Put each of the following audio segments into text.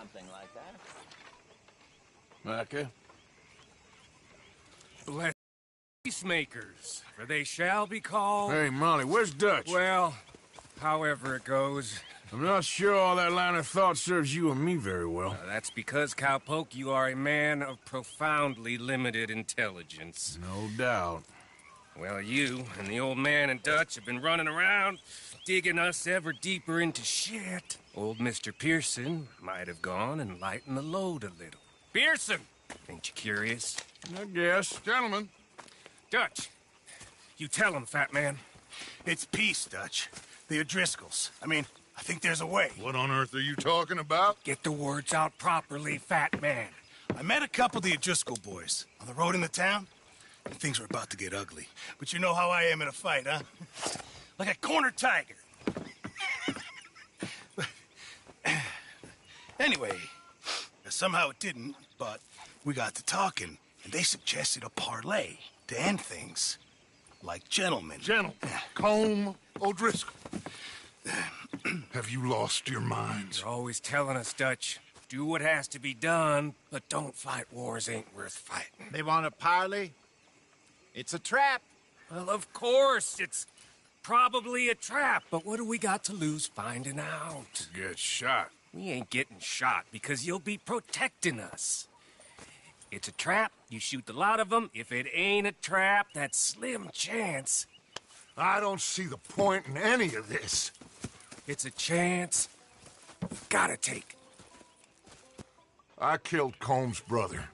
something like that. Micah? Bless peacemakers, for they shall be called... Hey, Molly, where's Dutch? Well, however it goes. I'm not sure all that line of thought serves you and me very well. That's because, Cowpoke, you are a man of profoundly limited intelligence. No doubt. Well, you and the old man and Dutch have been running around, digging us ever deeper into shit. Old Mr. Pearson might have gone and lightened the load a little. Pearson! Ain't you curious? I guess. Gentlemen, Dutch, you tell him, fat man. It's peace, Dutch. The O'Driscolls. I think there's a way. what on earth are you talking about? Get the words out properly, fat man. I met a couple of the O'Driscoll boys on the road in the town, and things were about to get ugly. But you know how I am in a fight, huh? Like a corner tiger. Anyway, somehow it didn't, but we got to talking, and they suggested a parlay to end things. Like gentlemen. Gentlemen, Colm O'Driscoll. Have you lost your minds? You're always telling us, Dutch. Do what has to be done, but don't fight wars ain't worth fighting. They want a parley? It's a trap. Well, of course, it's probably a trap, but what do we got to lose finding out? Get shot. We ain't getting shot because you'll be protecting us. It's a trap, you shoot the lot of them. If it ain't a trap, that's slim chance. I don't see the point in any of this. It's a chance. Gotta take. I killed Colm's brother.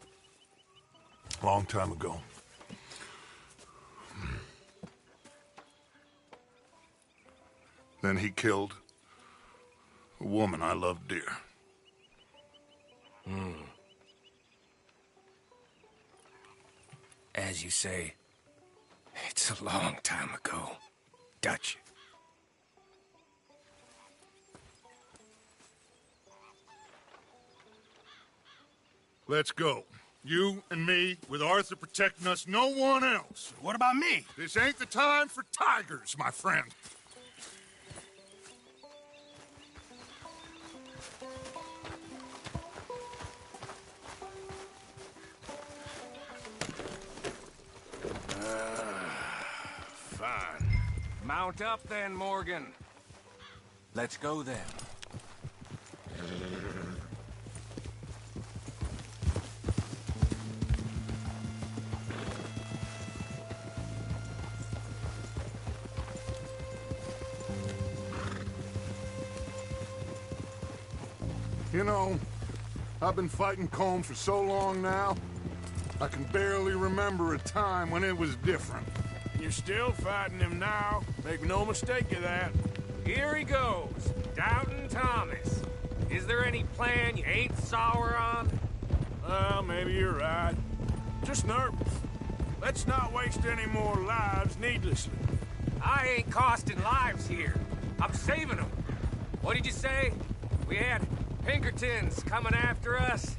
A long time ago. Then he killed a woman I loved dear. As you say, it's a long time ago, Dutch. Let's go. You and me, with Arthur protecting us, no one else. What about me? This ain't the time for tigers, my friend. Fine. Mount up then, Morgan. Let's go then. You know, I've been fighting Colm for so long now, I can barely remember a time when it was different. You're still fighting him now. Make no mistake of that. Here he goes, Doubting Thomas. Is there any plan you ain't sour on? Well, maybe you're right. Just nervous. Let's not waste any more lives needlessly. I ain't costing lives here. I'm saving them. What did you say? We had Pinkertons coming after us?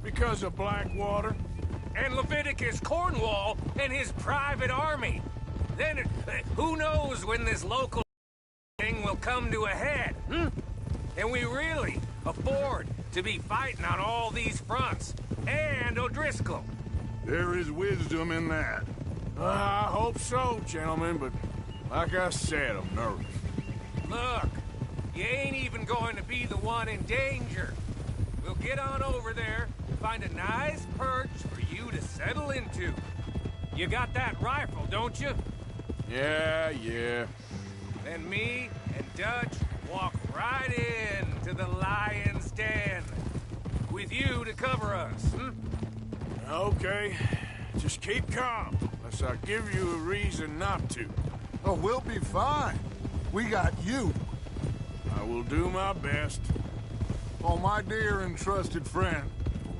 Because of Blackwater? And Leviticus Cornwall and his private army. Then, who knows when this local thing will come to a head, Can we really afford to be fighting on all these fronts? And O'Driscoll? There is wisdom in that. I hope so, gentlemen, but like I said, I'm nervous. Look, you ain't even going to be the one in danger. We'll get on over there, find a nice perch for you to settle into. You got that rifle, don't you? Yeah. Then me and Dutch walk right in to the lion's den. With you to cover us, Okay. Just keep calm, unless I give you a reason not to. Oh, we'll be fine. We got you. I will do my best. Oh, my dear and trusted friend,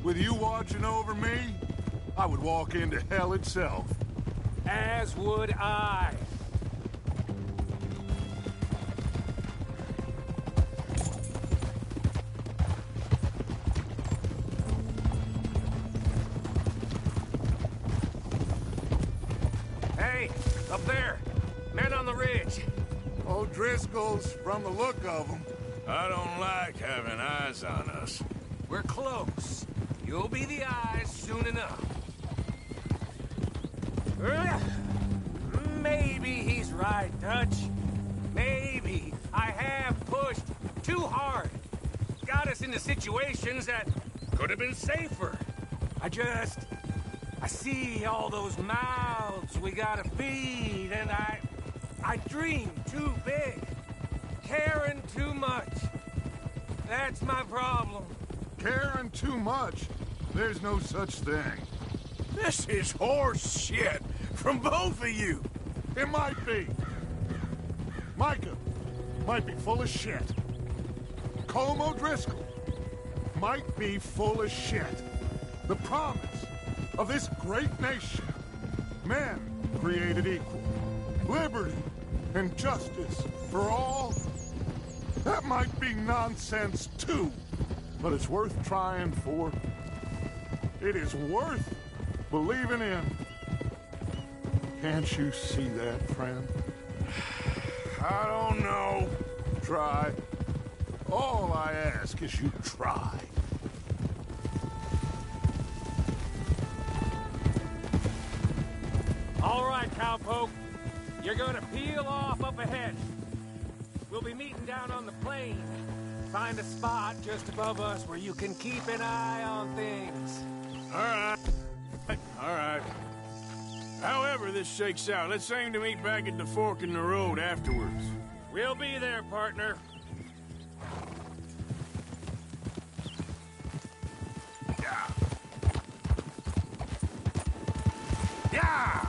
with you watching over me, I would walk into hell itself. As would I. Hey, up there. Men on the ridge. O'Driscoll's, from the look of them. I don't like having eyes on us. We're close. You'll be the eyes soon enough. Maybe he's right, Dutch. Maybe I have pushed too hard. Got us into situations that could have been safer. I see all those mouths we gotta feed, and I dream too big. Caring too much. That's my problem. Caring too much? There's no such thing. This is horse shit from both of you. It might be. Micah might be full of shit. Colm O'Driscoll might be full of shit. The promise of this great nation. Men created equal. Liberty and justice for all. That might be nonsense too, but it's worth trying for. It is worth believing in. Can't you see that, friend? I don't know. Try. All I ask is you try. All right, cowpoke. You're gonna peel off up ahead. We'll be meeting down on the plain. Find a spot just above us where you can keep an eye on things. All right. However this shakes out, let's aim to meet back at the fork in the road afterwards. We'll be there, partner. Yeah. Yeah!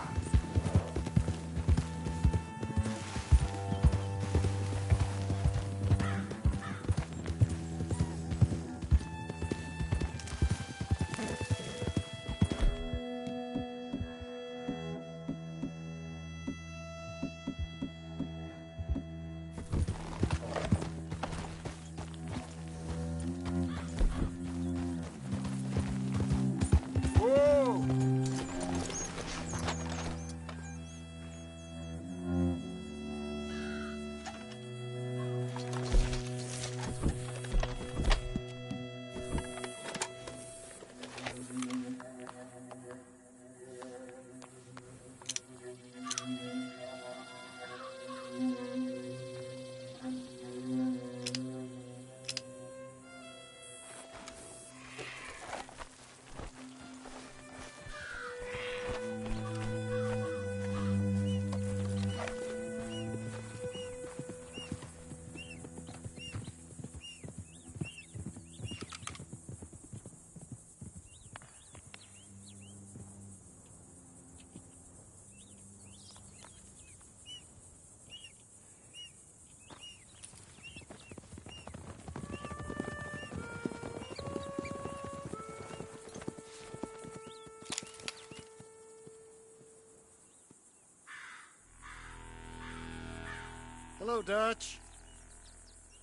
Hello, Dutch.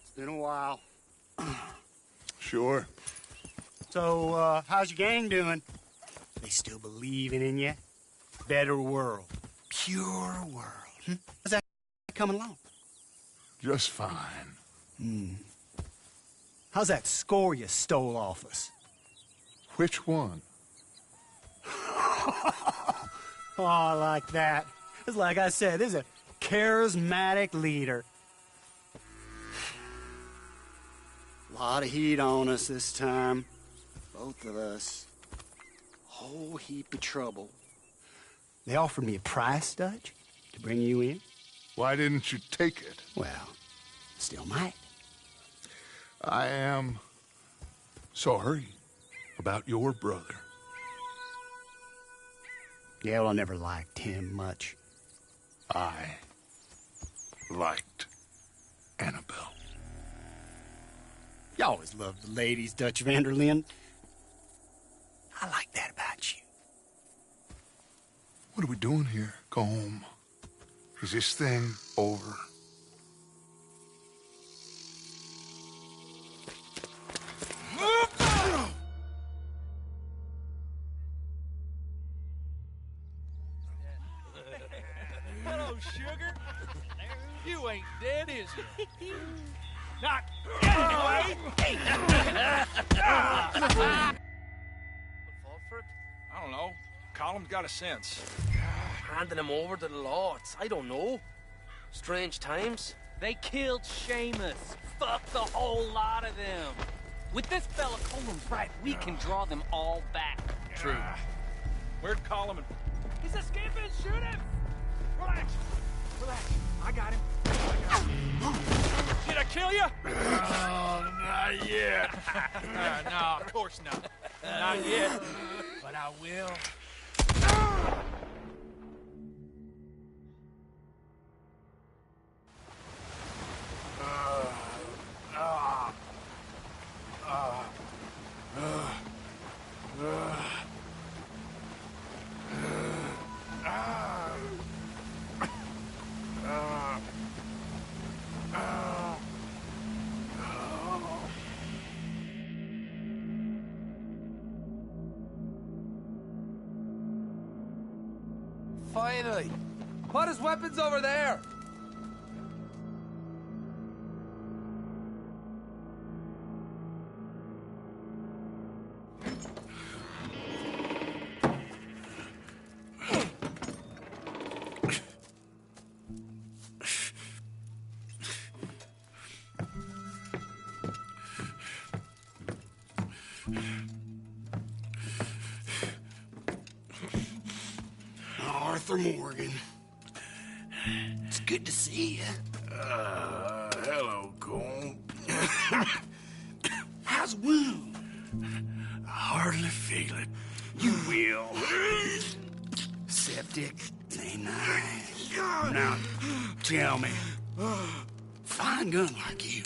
It's been a while. Sure. So, how's your gang doing? They still believing in you? Better world. Pure world. How's that coming along? Just fine. How's that score you stole off us? Which one? Oh, I like that. It's like I said, this is a charismatic leader. A lot of heat on us this time. Both of us. Whole heap of trouble. They offered me a price, Dutch, to bring you in. Why didn't you take it? Well, still might. I am sorry about your brother. Yeah, well, I never liked him much. I liked Annabelle. You always loved the ladies, Dutch van der Linde. I like that about you. What are we doing here? Go home. Is this thing over? Hello, sugar. You ain't dead, is you? Not anyway! Fall for it? I don't know. Colum's got a sense. Handing him over to the law. I don't know. Strange times. They killed Seamus. Fuck the whole lot of them. With this fella Coleman right, we can draw them all back. True. Where'd Coleman? He's escaping. Shoot him. Relax. Relax. I got him. Did I kill you? Oh, not yet. No, of course not. Not yet. But I will. Finally. Put his weapons over there. Arthur Morgan. It's good to see you. Hello, Colm. How's the wound? I hardly feel it. You will. Septic. Ain't nice. Now, tell me. Fine gun like you.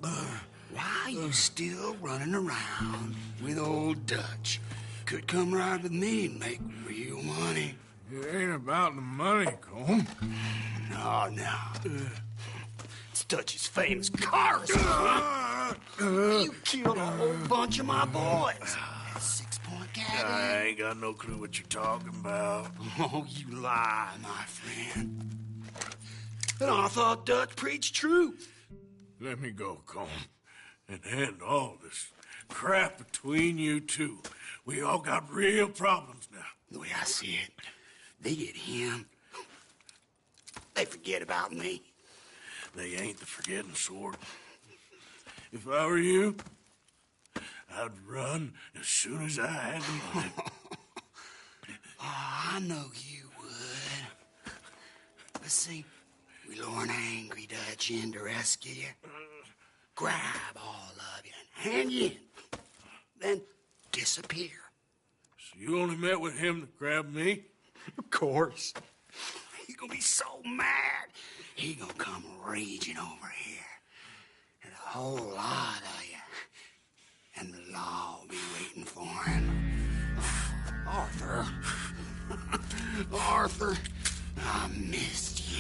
Why you still running around with old Dutch? Could come right with me and make real money. It ain't about the money, Colm. No. It's Dutch's famous cars. You killed a whole bunch of my boys. 6-point I cabin. ain't got no clue what you're talking about. Oh, you lie, my friend. And I thought Dutch preached truth. Let me go, Colm, and end all this crap between you two. We all got real problems now. The way I see it, they get him. They forget about me. They ain't the forgetting sort. If I were you, I'd run as soon as I had the money. Oh, I know you would. But see, we lure an angry Dutch in to rescue you. Grab all of you and hand you in. Then disappear. So you only met with him to grab me? Of course. He gonna be so mad. He gonna come raging over here. And a whole lot of you. And the law will be waiting for him. Arthur. Arthur, I missed you.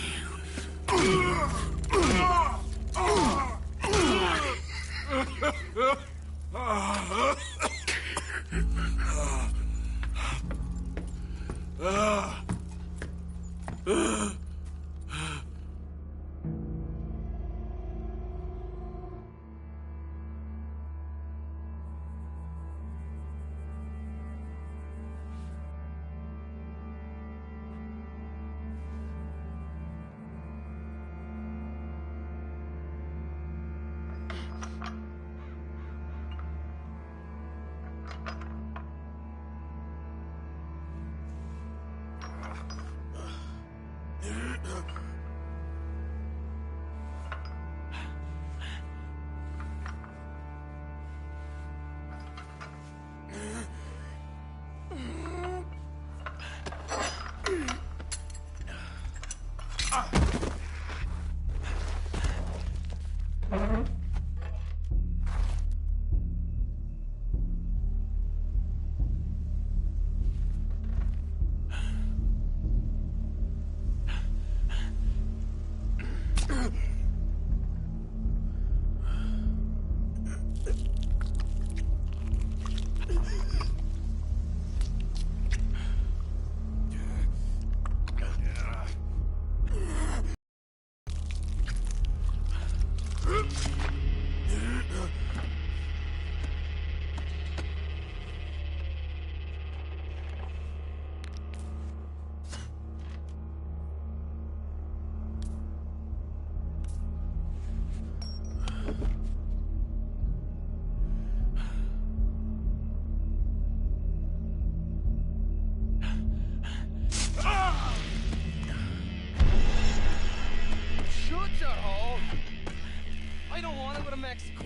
Mexico.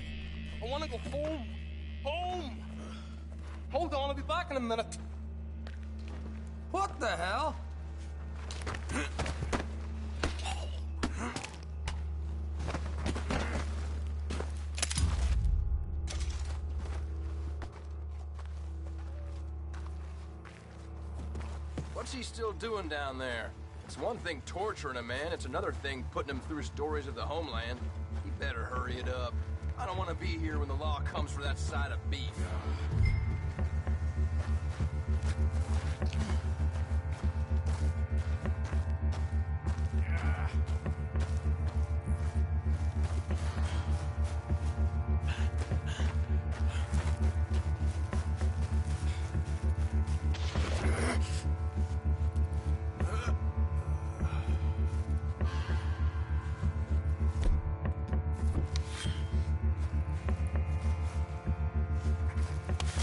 I want to go home. Home! Hold on, I'll be back in a minute. What the hell? What's he still doing down there? It's one thing torturing a man, it's another thing putting him through stories of the homeland. He better hurry it up. I don't want to be here when the law comes for that side of beef.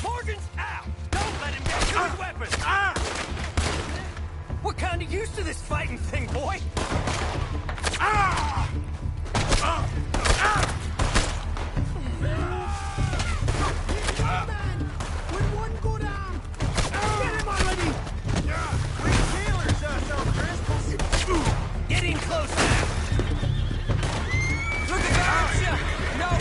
Morgan's out! Don't let him get to his weapons! We're kinda used to this fighting thing, boy! With one go down! Get him already! Get in close now! Look at that! No way!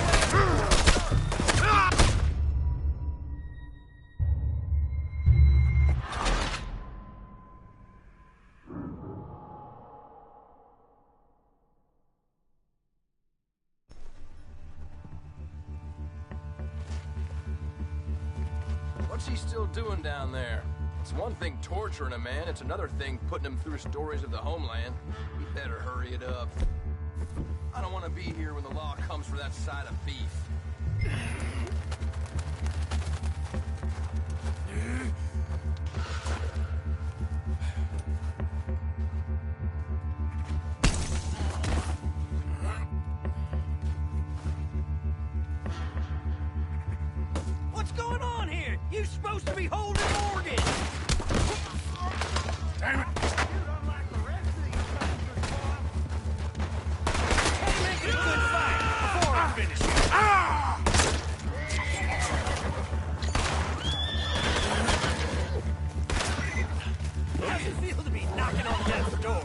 What's he still doing down there? It's one thing torturing a man, it's another thing putting him through stories of the homeland. He better hurry it up. I don't want to be here when the law comes for that side of beef. What's going on here? You're supposed to be holding Morgan! Damn it! Hey, make it a good fight before I finish it! How's it feel to be knocking on death's door?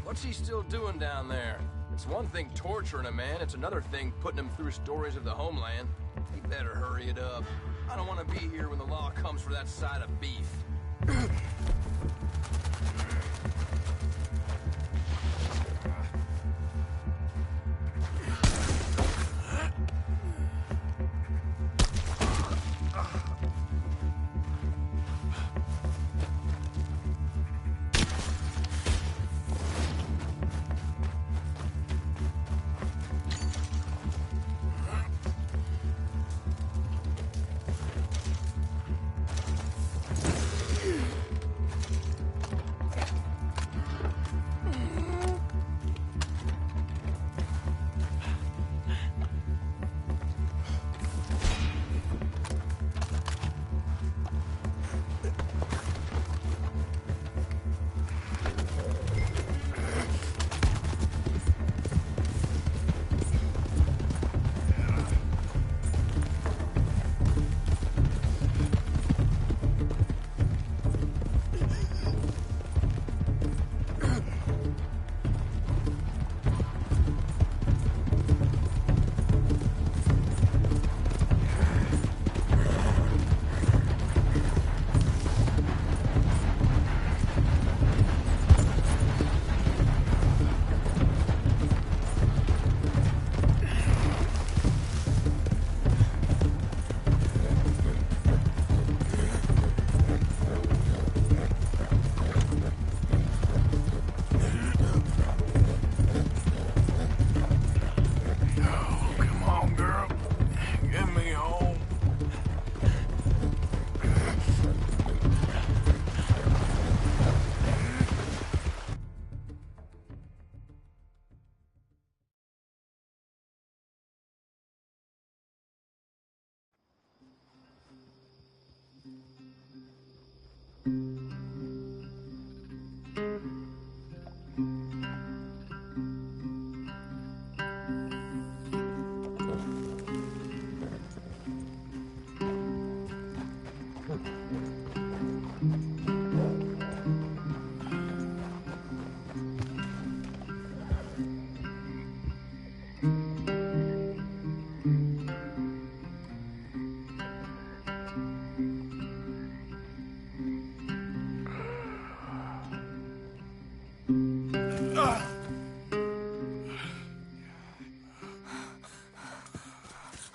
What's he still doing down there? It's one thing torturing a man, it's another thing putting him through stories of the homeland. He better hurry it up. I don't want to be here when the law comes for that side of beef.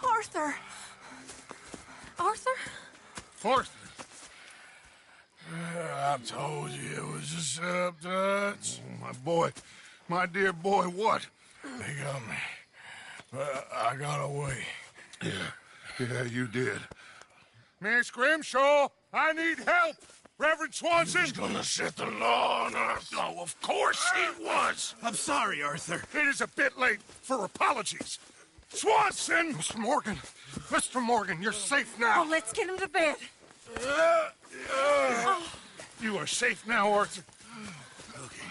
Arthur! Arthur? Arthur. I told you it was a setup, Dutch. My boy, my dear boy, what? They got me. But I got away. Yeah, you did. Miss Grimshaw, I need help! Reverend Swanson! He's gonna set the law on us. Oh, of course he was! I'm sorry, Arthur. It is a bit late for apologies. Swanson! Mr. Morgan! Mr. Morgan, you're safe now. Oh, let's get him to bed. You are safe now, Arthur. Okay.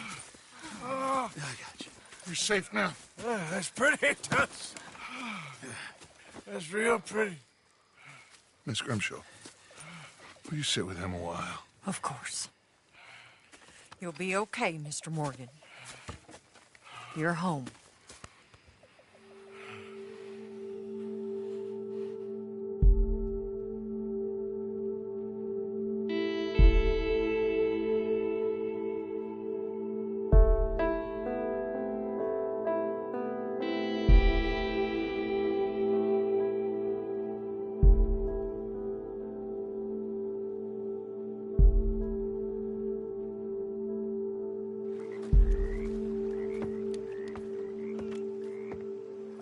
I got you. You're safe now. That's pretty, Dutch. That's real pretty. Miss Grimshaw, will you sit with him a while? Of course. You'll be okay, Mr. Morgan. You're home.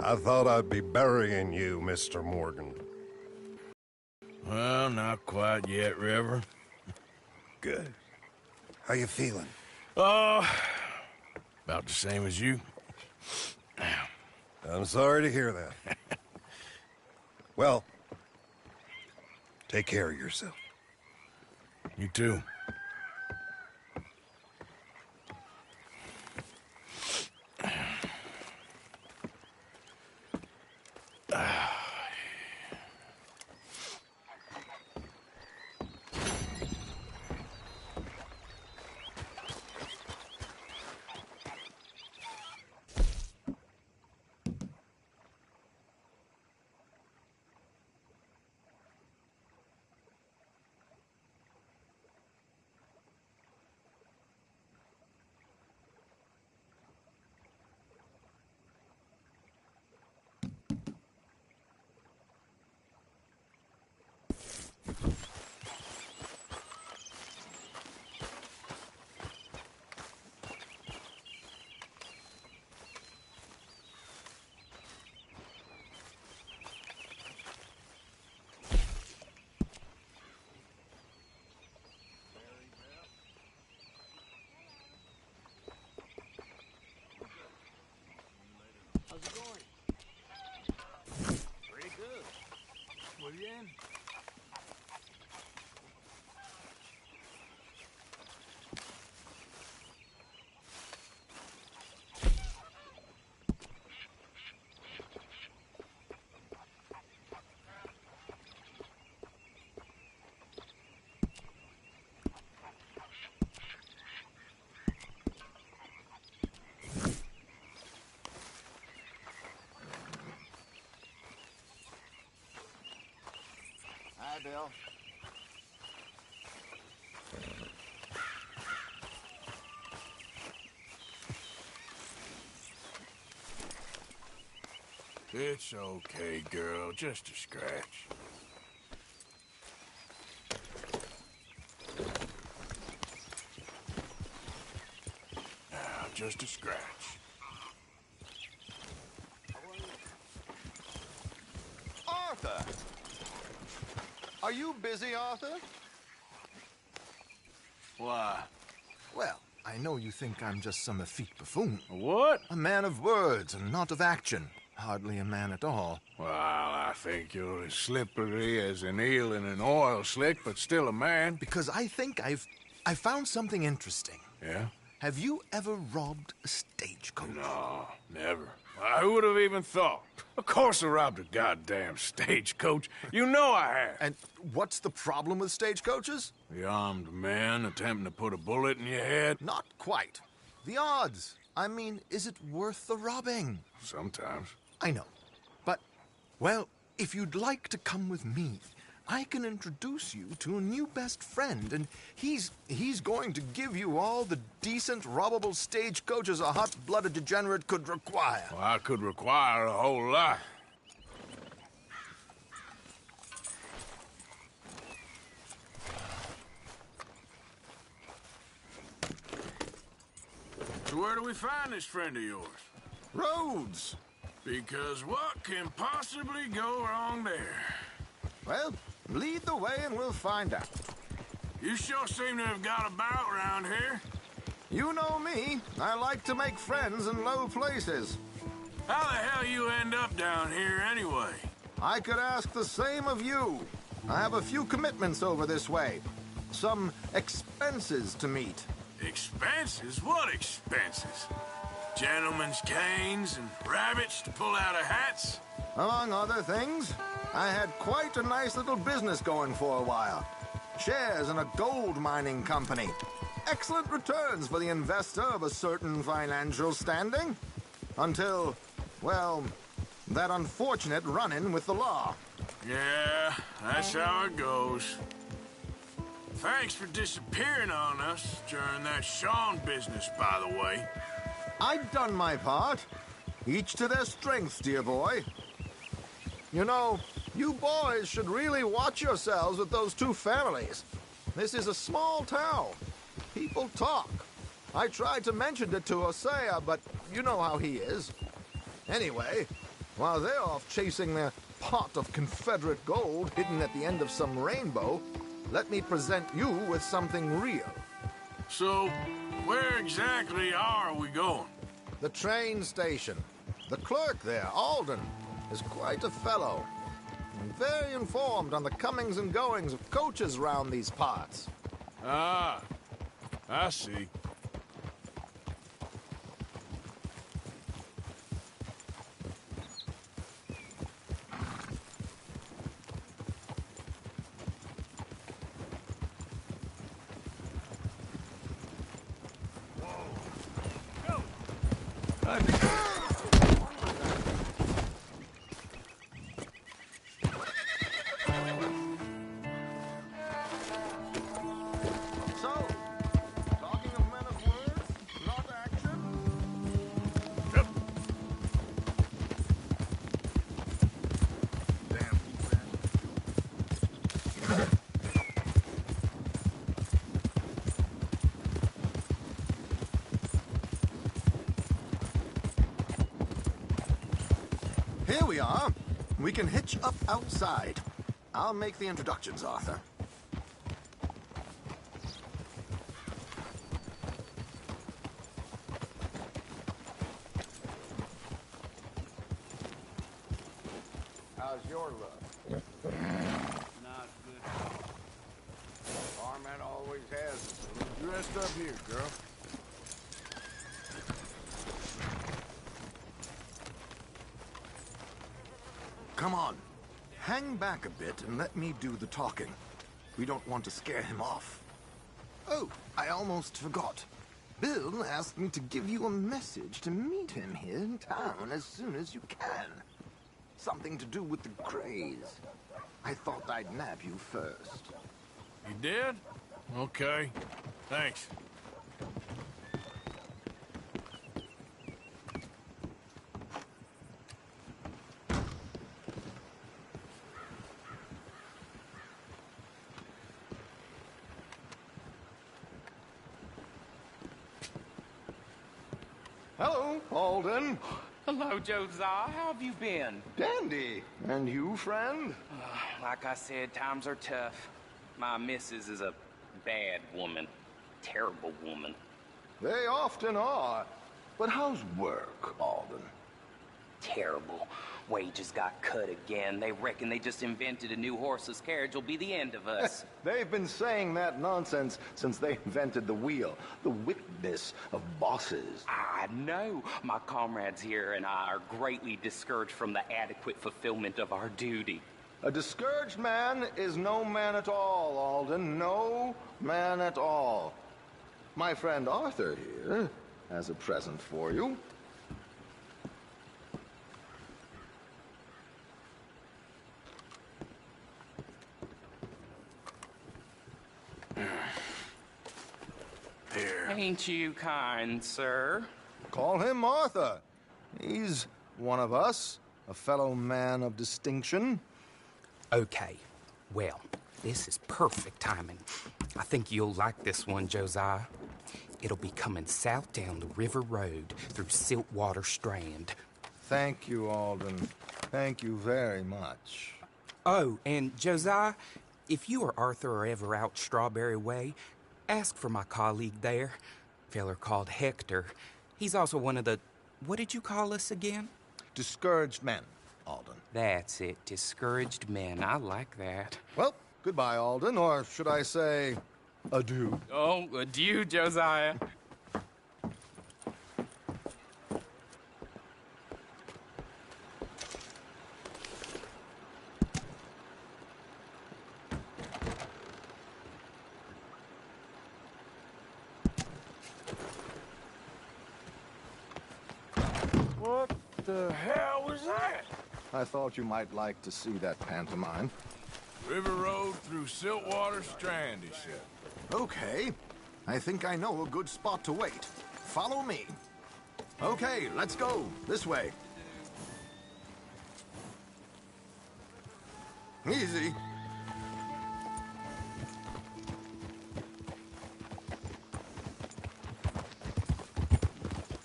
I thought I'd be burying you, Mr. Morgan. Well, not quite yet, Reverend. Good. How you feeling? Oh, about the same as you. I'm sorry to hear that. Well, take care of yourself. You too. How's it going? Pretty good. What are you in? Hi, Bill. It's okay, girl. Just a scratch. Now, just a scratch. Arthur! Are you busy, Arthur? Why? Well, I know you think I'm just some effete buffoon. What? A man of words and not of action. hardly a man at all. Well, I think you're as slippery as an eel in an oil slick, but still a man. Because I think I found something interesting. Yeah? Have you ever robbed a stagecoach? No, never. Who would have even thought? Of course I robbed a goddamn stagecoach. You know I have. And what's the problem with stagecoaches? The armed man attempting to put a bullet in your head? Not quite. The odds. I mean, is it worth the robbing? Sometimes. I know. But, well, if you'd like to come with me, I can introduce you to a new best friend, and he's going to give you all the decent, robbable stagecoaches a hot-blooded degenerate could require. Well, I could require a whole lot. So where do we find this friend of yours? Roads. Because what can possibly go wrong there? Well, lead the way and we'll find out. You sure seem to have got about around here. You know me. I like to make friends in low places. How the hell you end up down here anyway? I could ask the same of you. I have a few commitments over this way. Some expenses to meet. Expenses? What expenses? Gentlemen's canes and rabbits to pull out of hats? Among other things, I had quite a nice little business going for a while. Shares in a gold mining company. Excellent returns for the investor of a certain financial standing. Until, well, that unfortunate run-in with the law. Yeah, that's how it goes. Thanks for disappearing on us during that Sean business, by the way. I'd done my part. Each to their strengths, dear boy. You know, you boys should really watch yourselves with those two families. This is a small town. People talk. I tried to mention it to Hosea, but you know how he is. Anyway, while they're off chasing their pot of Confederate gold hidden at the end of some rainbow, let me present you with something real. So, where exactly are we going? The train station. The clerk there, Alden, is quite a fellow. And very informed on the comings and goings of coaches round these parts. Ah, I see. So, talking of men of words, not action? Here we are. We can hitch up outside. I'll make the introductions, Arthur. How's your luck? Not good. Barman always has. Dressed up here, girl. Come on. Hang back a bit and let me do the talking. We don't want to scare him off. Oh, I almost forgot. Bill asked me to give you a message to meet him here in town as soon as you can. Something to do with the Greys. I thought I'd nab you first. You did? Okay. Thanks. Hello, Alden. Hello, Josiah. How have you been? Dandy. And you, friend? Like I said, times are tough. My missus is a bad woman. Terrible woman. They often are. But how's work, Alden? terrible. Wages got cut again. They reckon they just invented a new horseless carriage will be the end of us. They've been saying that nonsense since they invented the wheel. The wickedness of bosses. I know. My comrades here and I are greatly discouraged from the adequate fulfillment of our duty. A discouraged man is no man at all, Alden. No man at all. My friend Arthur here has a present for you. Here. Ain't you kind, sir? Call him Arthur. He's one of us, a fellow man of distinction. Okay. Well, this is perfect timing. I think you'll like this one, Josiah. It'll be coming south down the river road through Siltwater Strand. Thank you, Alden. Thank you very much. Oh, and Josiah, if you or Arthur are ever out Strawberry Way, ask for my colleague there, a feller called Hector. He's also one of the... What did you call us again? Discouraged men, Alden. That's it, discouraged men. I like that. Well, goodbye, Alden, or should I say, adieu. Oh, adieu, Josiah. What the hell was that? I thought you might like to see that pantomime. River Road through Siltwater Strand, he said. Okay. I think I know a good spot to wait. Follow me. Okay, let's go. This way. Easy.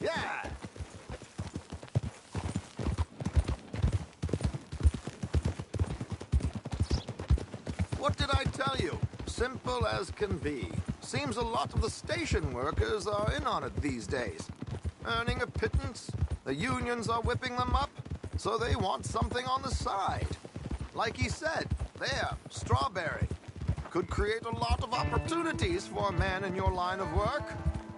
Yeah! What did I tell you? Simple as can be. Seems a lot of the station workers are in on it these days. Earning a pittance, the unions are whipping them up, so they want something on the side. Like he said, there, Strawberry. Could create a lot of opportunities for a man in your line of work.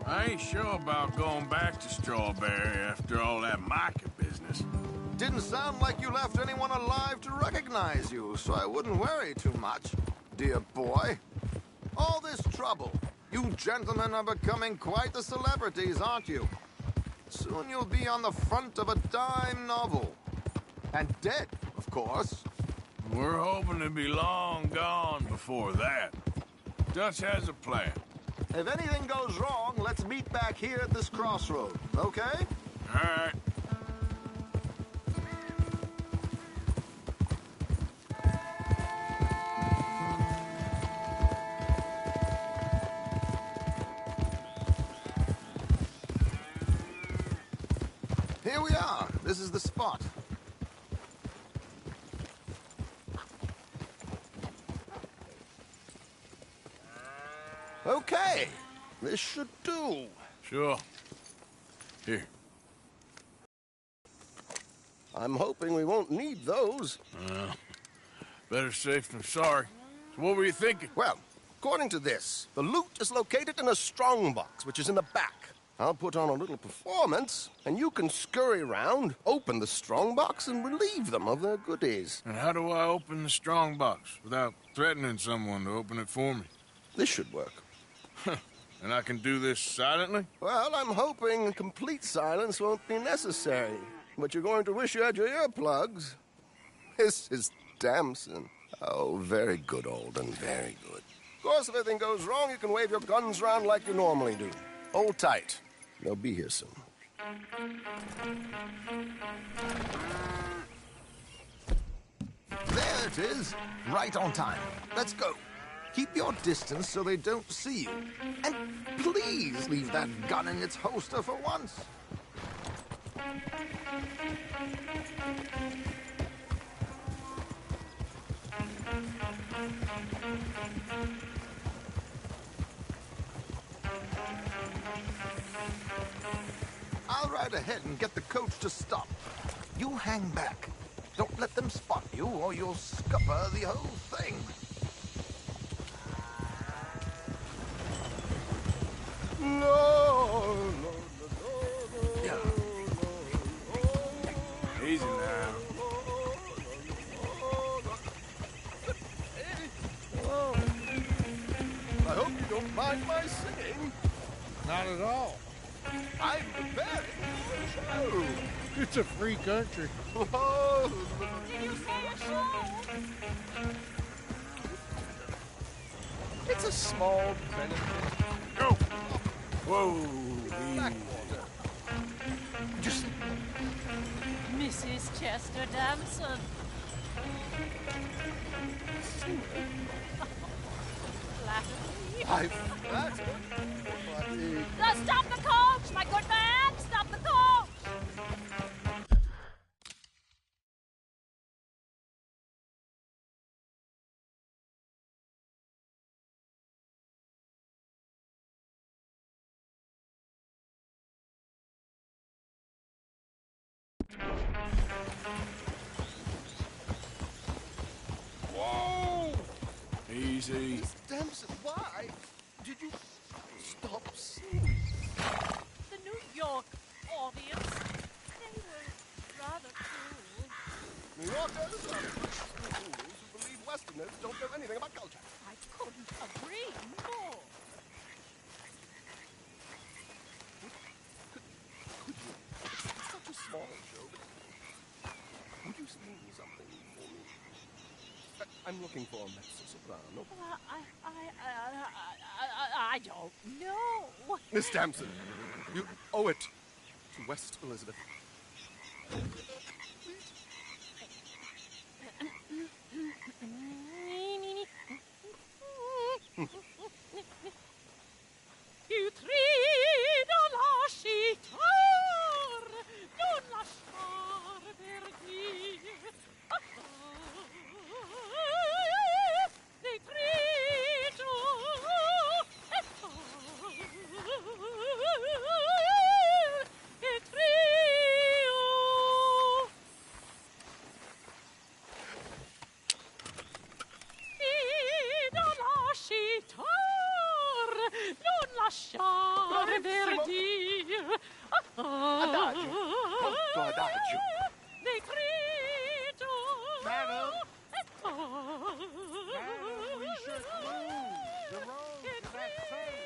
I ain't sure about going back to Strawberry after all that Micah business. Didn't sound like you left anyone alive to recognize you, so I wouldn't worry too much, dear boy. All this trouble. You gentlemen are becoming quite the celebrities, aren't you? Soon you'll be on the front of a dime novel. And dead, of course. We're hoping to be long gone before that. Dutch has a plan. If anything goes wrong, let's meet back here at this crossroad, okay? All right. Here we are. This is the spot. Okay. This should do. Sure. Here. I'm hoping we won't need those. Better safe than sorry. So what were you thinking? Well, according to this, the loot is located in a strongbox, which is in the back. I'll put on a little performance, and you can scurry around, open the strongbox, and relieve them of their goodies. And how do I open the strongbox without threatening someone to open it for me? This should work. And I can do this silently? Well, I'm hoping complete silence won't be necessary. But you're going to wish you had your earplugs. This is Damson. Oh, very good, Alden, very good. Of course, if anything goes wrong, you can wave your guns around like you normally do. Hold tight. They'll be here soon. There it is. Right on time. Let's go. Keep your distance so they don't see you. And please leave that gun in its holster for once. I'll ride ahead and get the coach to stop. You hang back. Don't let them spot you, or you'll scupper the whole thing. No. Easy now. I hope you don't mind my singing. Not at all. I'm preparing for a show. It's a free country. Oh. Did you say a show? It's a small benefit. Go! Whoa! Backwater. Just Mrs. Chester Damson. I'm flattered. Stop the coach, my good man! Stop the coach! Whoa! Easy. Miss Damson, why did you stop singing? The New York audience, they were rather cruel. New Yorkers are fools who believe Westerners don't know anything about culture. I couldn't agree more. Could you? It's such a small show, but would you sing something for me? I'm looking for a mezzo-soprano. I don't know. Miss Damson, you owe it to West Elizabeth. You trido lasciar, non lasciar perdir. Ti trido, e trio. Trido lasciar, non lasciare verdir. Adagio, molto adagio. Di grido. Madam, we should lose the road to that train.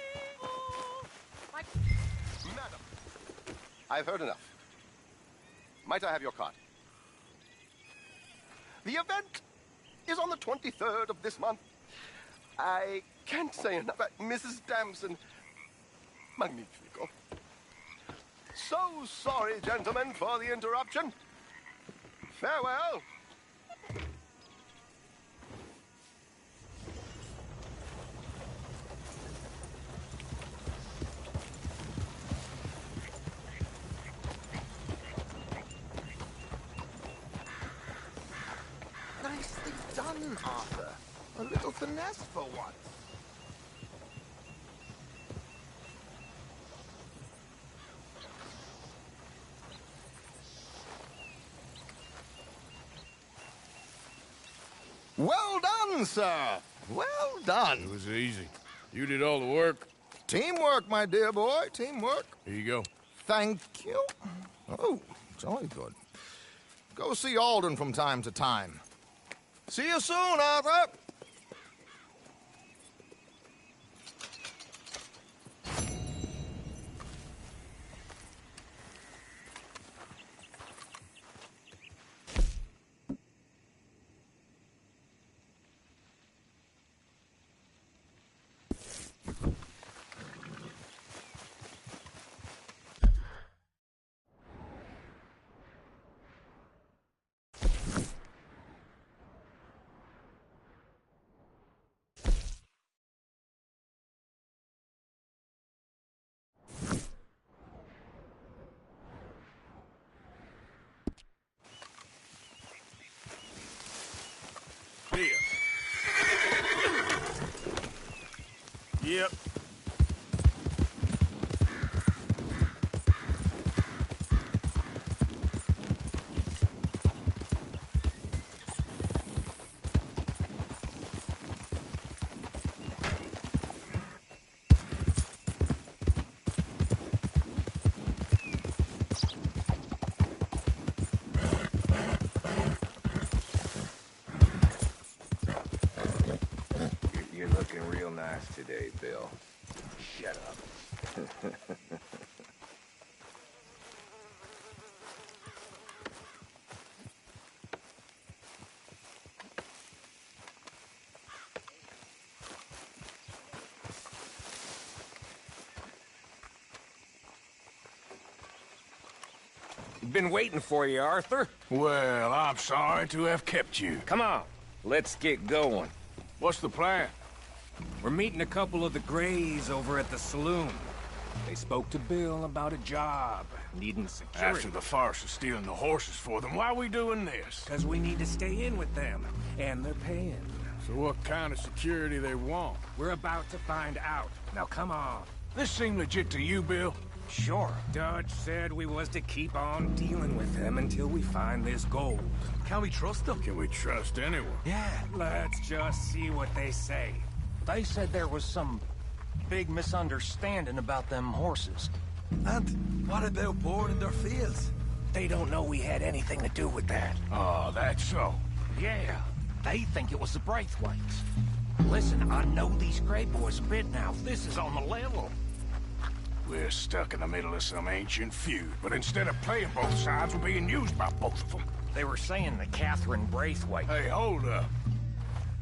Madam, I've heard enough. Might I have your card? The event is on the 23rd of this month. I can't say enough about Mrs. Damson. Magnifico. So sorry, gentlemen, for the interruption. Farewell. Nicely done, Arthur. A little finesse for once. Well done, sir. Well done. It was easy. You did all the work. Teamwork, my dear boy. Teamwork. Here you go. Thank you. Oh, jolly good. Go see Alden from time to time. See you soon, Arthur. Yep. looking real nice today, Bill. Shut up. Been waiting for you, Arthur. Well, I'm sorry to have kept you. Come on, let's get going. What's the plan? We're meeting a couple of the Grays over at the saloon. They spoke to Bill about a job, needing security. After the farce of stealing the horses for them, why are we doing this? Because we need to stay in with them, and they're paying. So what kind of security they want? We're about to find out. Now come on. This seem legit to you, Bill? Sure. Dutch said we was to keep on dealing with them until we find this gold. Can we trust them? Can we trust anyone? Yeah. Let's just see what they say. They said there was some big misunderstanding about them horses. And what about boarding their fields? They don't know we had anything to do with that. Oh, that's so. Yeah, they think it was the Braithwaites. Listen, I know these Gray boys a bit now. This is on the level. We're stuck in the middle of some ancient feud, but instead of playing both sides, we're being used by both of them. They were saying that Catherine Braithwaite... Hey, hold up.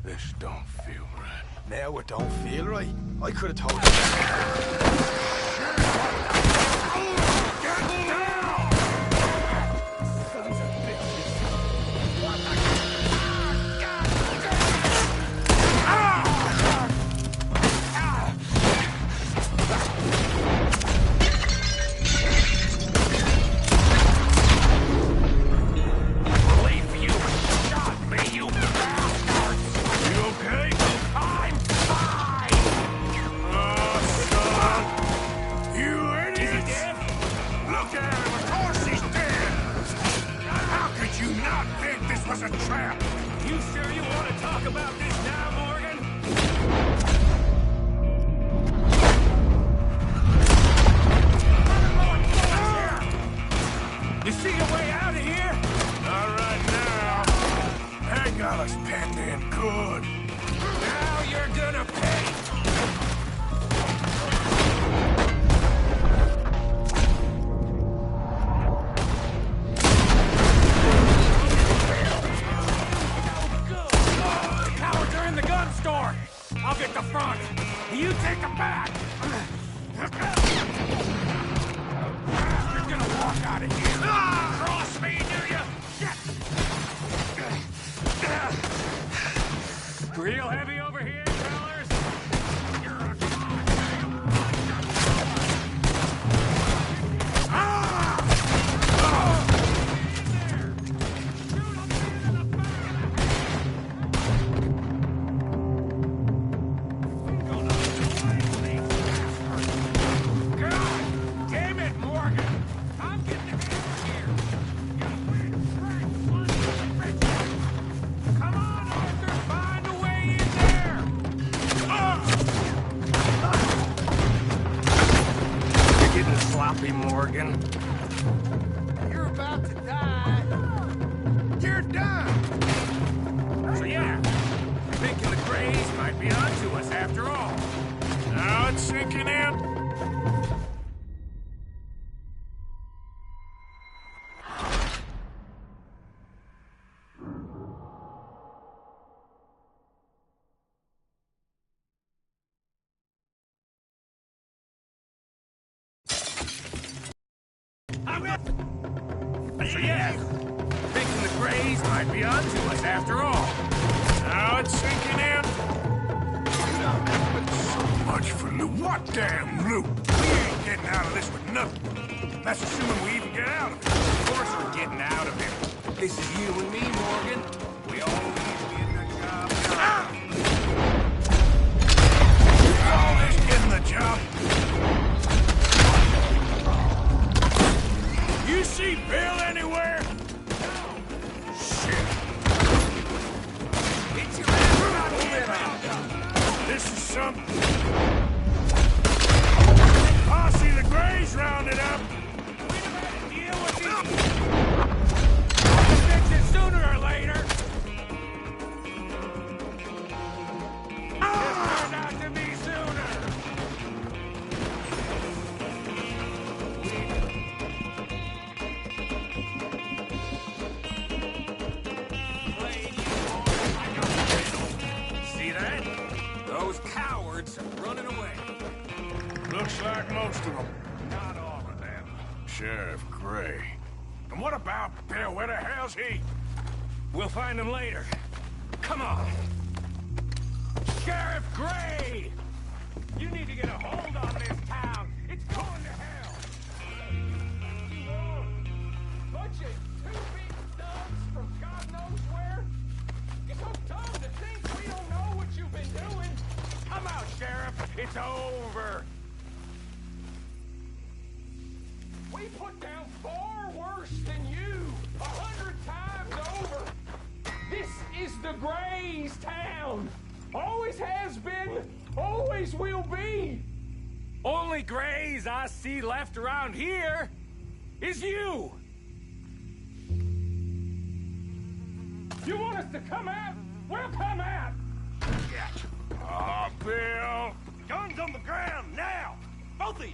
This don't feel right. Now it don't feel right. I could have told you. Real heavy over here, fellas? Morgan. You're about to die. You're done. So yeah, thinking the Grays might be onto us after all. Now it's sinking in. So yeah, thinking the Grays might be onto us after all. Now it's sinking in. So much for loot. What damn loot? We ain't getting out of this with nothing. That's assuming we even get out of it. Of course we're getting out of it. This is you and me, Morgan. We always get the job done. Always getting the job. You see Bill anywhere? Shit. Get your ass out of here. This is something. I see the Grays rounded up. We'd have had to deal with these. I'll fix it sooner or later. Looks like most of them. Not all of them. Sheriff Gray. And what about Bill? Where the hell's he? We'll find him later. Come on. Sheriff Gray! You need to get a hold on this town. It's going to hell. Bunch of two big thugs from God knows where. You're so dumb to think we don't know what you've been doing. Come out, Sheriff. It's over. We put down far worse than you, 100 times over. This is the Grays' town. Always has been, always will be. Only Grays I see left around here is you. You want us to come out? We'll come out. Oh, Bill! Guns on the ground, now! Both of you!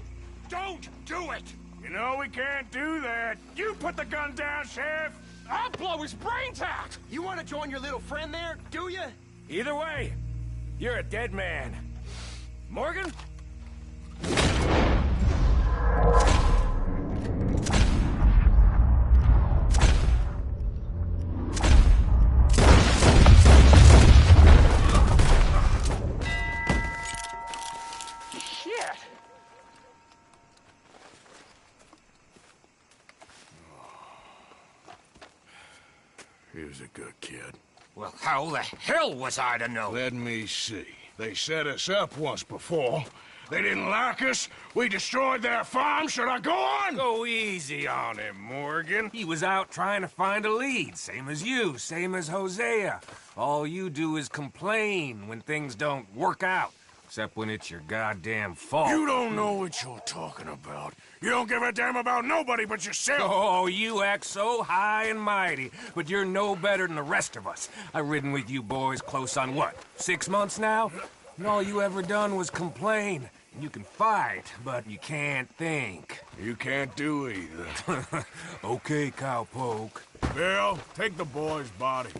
Don't do it! You know we can't do that. You put the gun down, Sheriff! I'll blow his brains out! You want to join your little friend there, do you? Either way, you're a dead man. Morgan? Shit! He was a good kid. Well, how the hell was I to know? Let me see. They set us up once before. They didn't like us. We destroyed their farm. Should I go on? Go easy on him, Morgan. He was out trying to find a lead, same as you, same as Hosea. All you do is complain when things don't work out, except when it's your goddamn fault. You don't know what you're talking about. You don't give a damn about nobody but yourself. Oh, you act so high and mighty, but you're no better than the rest of us. I've ridden with you boys close on what, 6 months now? And all you ever done was complain. You can fight, but you can't think. You can't do either. Okay, cowpoke. Bill, take the boy's body.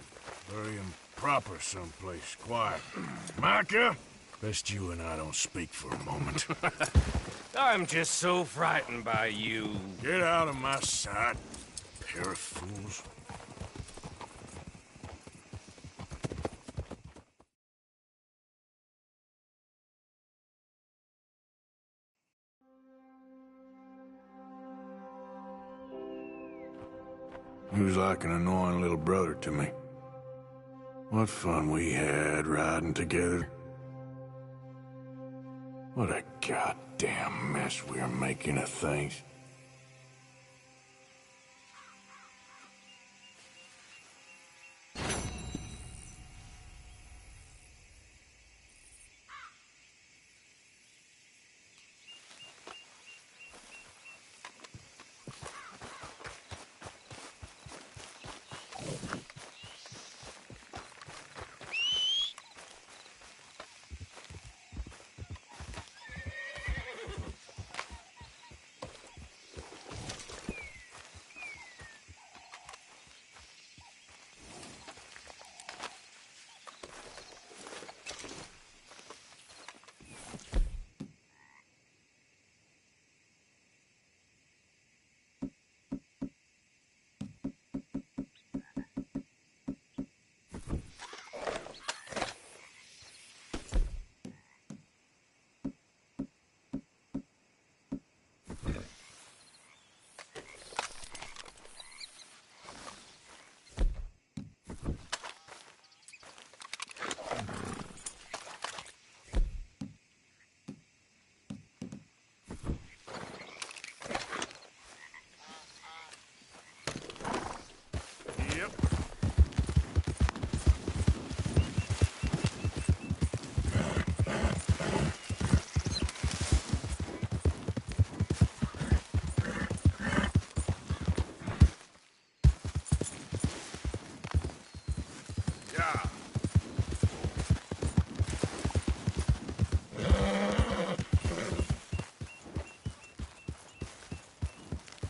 Bury him proper someplace, quiet. Micah, best you and I don't speak for a moment. I'm just so frightened by you. Get out of my sight, pair of fools. He was like an annoying little brother to me. What fun we had riding together. What a goddamn mess we are making of things.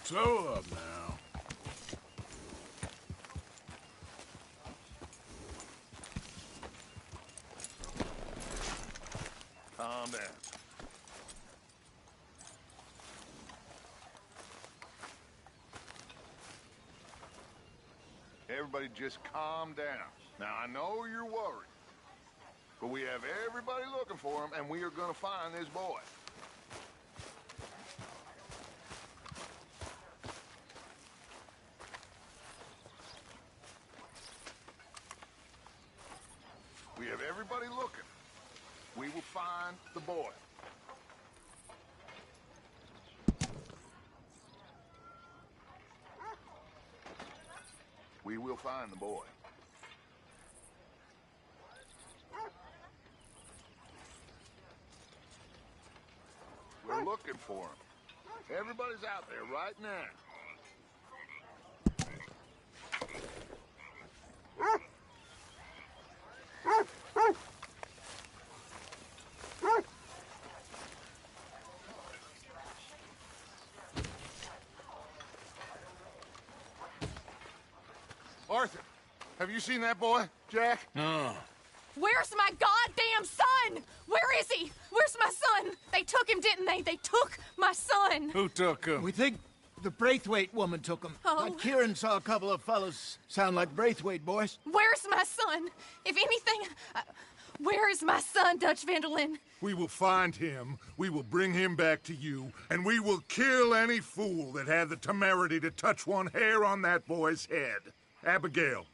Slow up now. Calm down. everybody just calm down. Now, I know you're worried, but we have everybody looking for him, and we are gonna find this boy. We have everybody looking. We will find the boy. We will find the boy. We're looking for him. Everybody's out there right now. Arthur, have you seen that boy, Jack? No. Where's my goddamn son? Where is he? Where's my son? They took him, didn't they? They took my son. Who took him? We think the Braithwaite woman took him. Oh. Kieran saw a couple of fellows sound like Braithwaite boys. Where's my son? If anything, where is my son, Dutch Vanderlyn? We will find him, we will bring him back to you, and we will kill any fool that had the temerity to touch one hair on that boy's head. Abigail,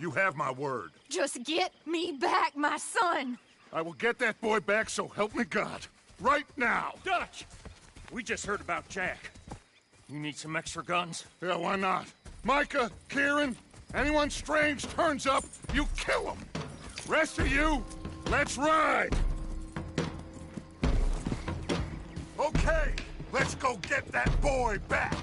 you have my word. Just get me back, my son. I will get that boy back, so help me God. Right now. Dutch! We just heard about Jack. You need some extra guns? Yeah, why not? Micah, Kieran, anyone strange turns up, you kill him. Rest of you, let's ride. Okay, let's go get that boy back.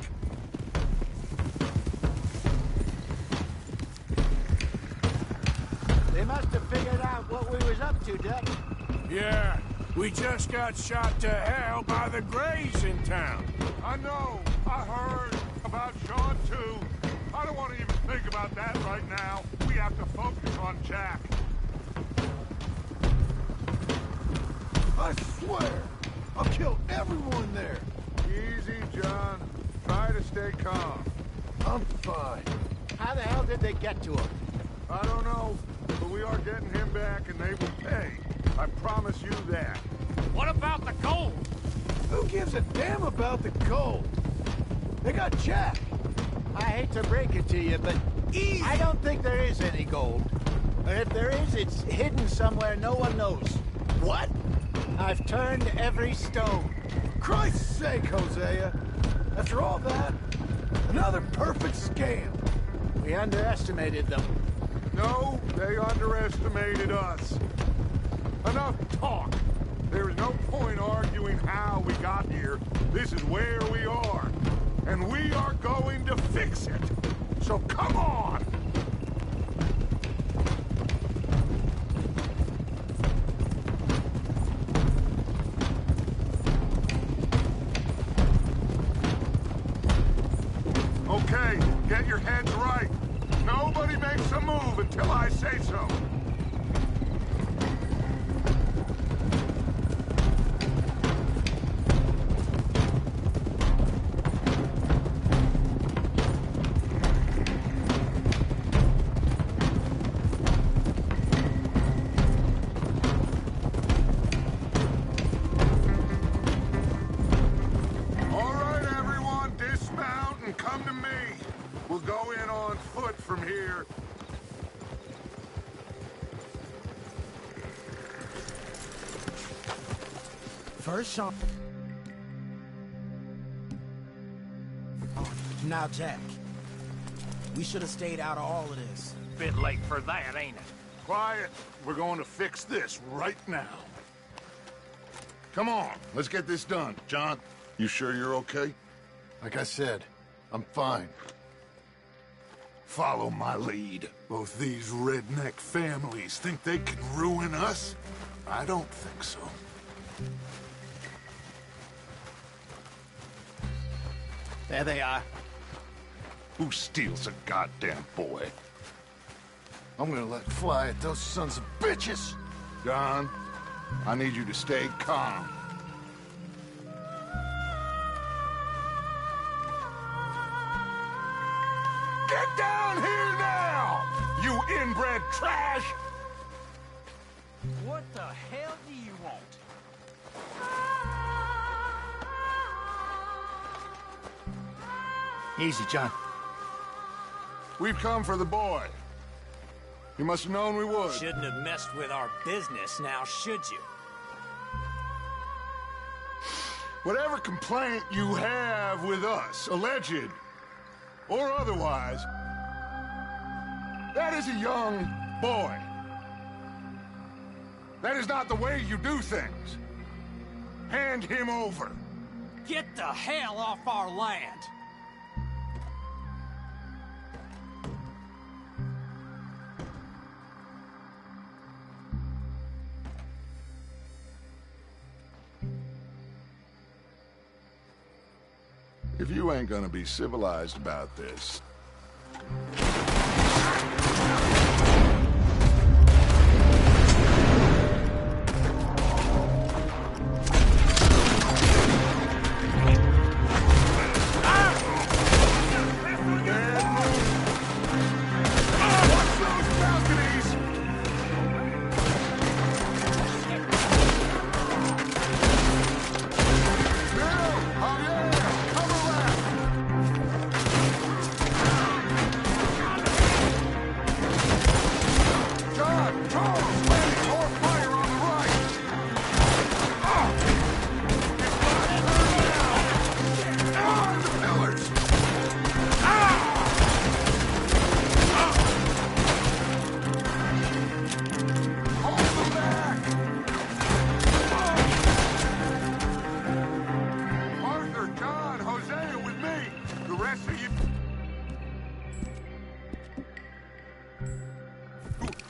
They must have figured out what we was up to, Dutch. Yeah, we just got shot to hell by the Greys in town. I know, I heard about Sean too. I don't want to even think about that right now. We have to focus on Jack. I swear, I'll kill everyone there. Easy, John. Try to stay calm. I'm fine. How the hell did they get to him? I don't know, but we are getting him back and they will pay. I promise you that. What about the gold? Who gives a damn about the gold? They got Jack. I hate to break it to you, but Easy. I don't think there is any gold. Or if there is, it's hidden somewhere no one knows. What? I've turned every stone. Christ's sake, Hosea. After all that, another perfect scam. We underestimated them. No, they underestimated us. Enough talk. There is no point arguing how we got here. This is where we are. And we are going to fix it. So come on! Okay, get your heads right. Nobody makes a move until I say so. All right, everyone, dismount and come to me. We'll go in on foot from here. First shot. Now, Jack, we should have stayed out of all of this. Bit late for that, ain't it? Quiet. We're going to fix this right now. Come on, let's get this done. John, you sure you're okay? Like I said, I'm fine. Follow my lead. Both these redneck families think they can ruin us? I don't think so. There they are. Who steals a goddamn boy? I'm gonna let fly at those sons of bitches. John, I need you to stay calm. Get down here now! cash? What the hell do you want? Easy, John. We've come for the boy. You must have known we would. Shouldn't have messed with our business now, should you? Whatever complaint you have with us, alleged or otherwise, that is a young boy. That is not the way you do things. Hand him over. Get the hell off our land! If you ain't gonna be civilized about this...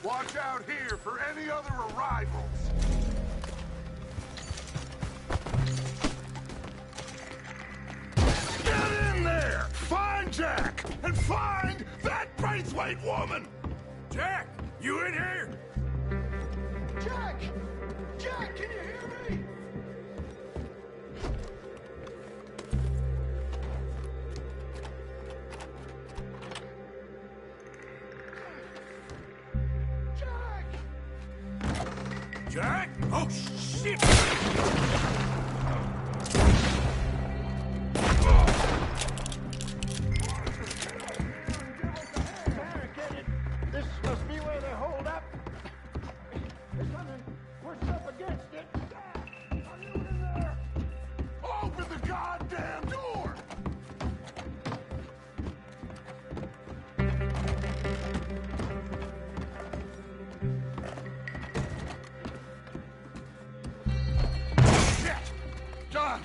Watch out here for any other arrivals. Get in there! Find Jack! And find that Braithwaite woman! Jack, you in here? Jack! Jack, can you hear me? Jack? Oh, shit! This must be where they hold up. There's something pushed up against it. Are you in there? Open the goddamn door! Shit! John,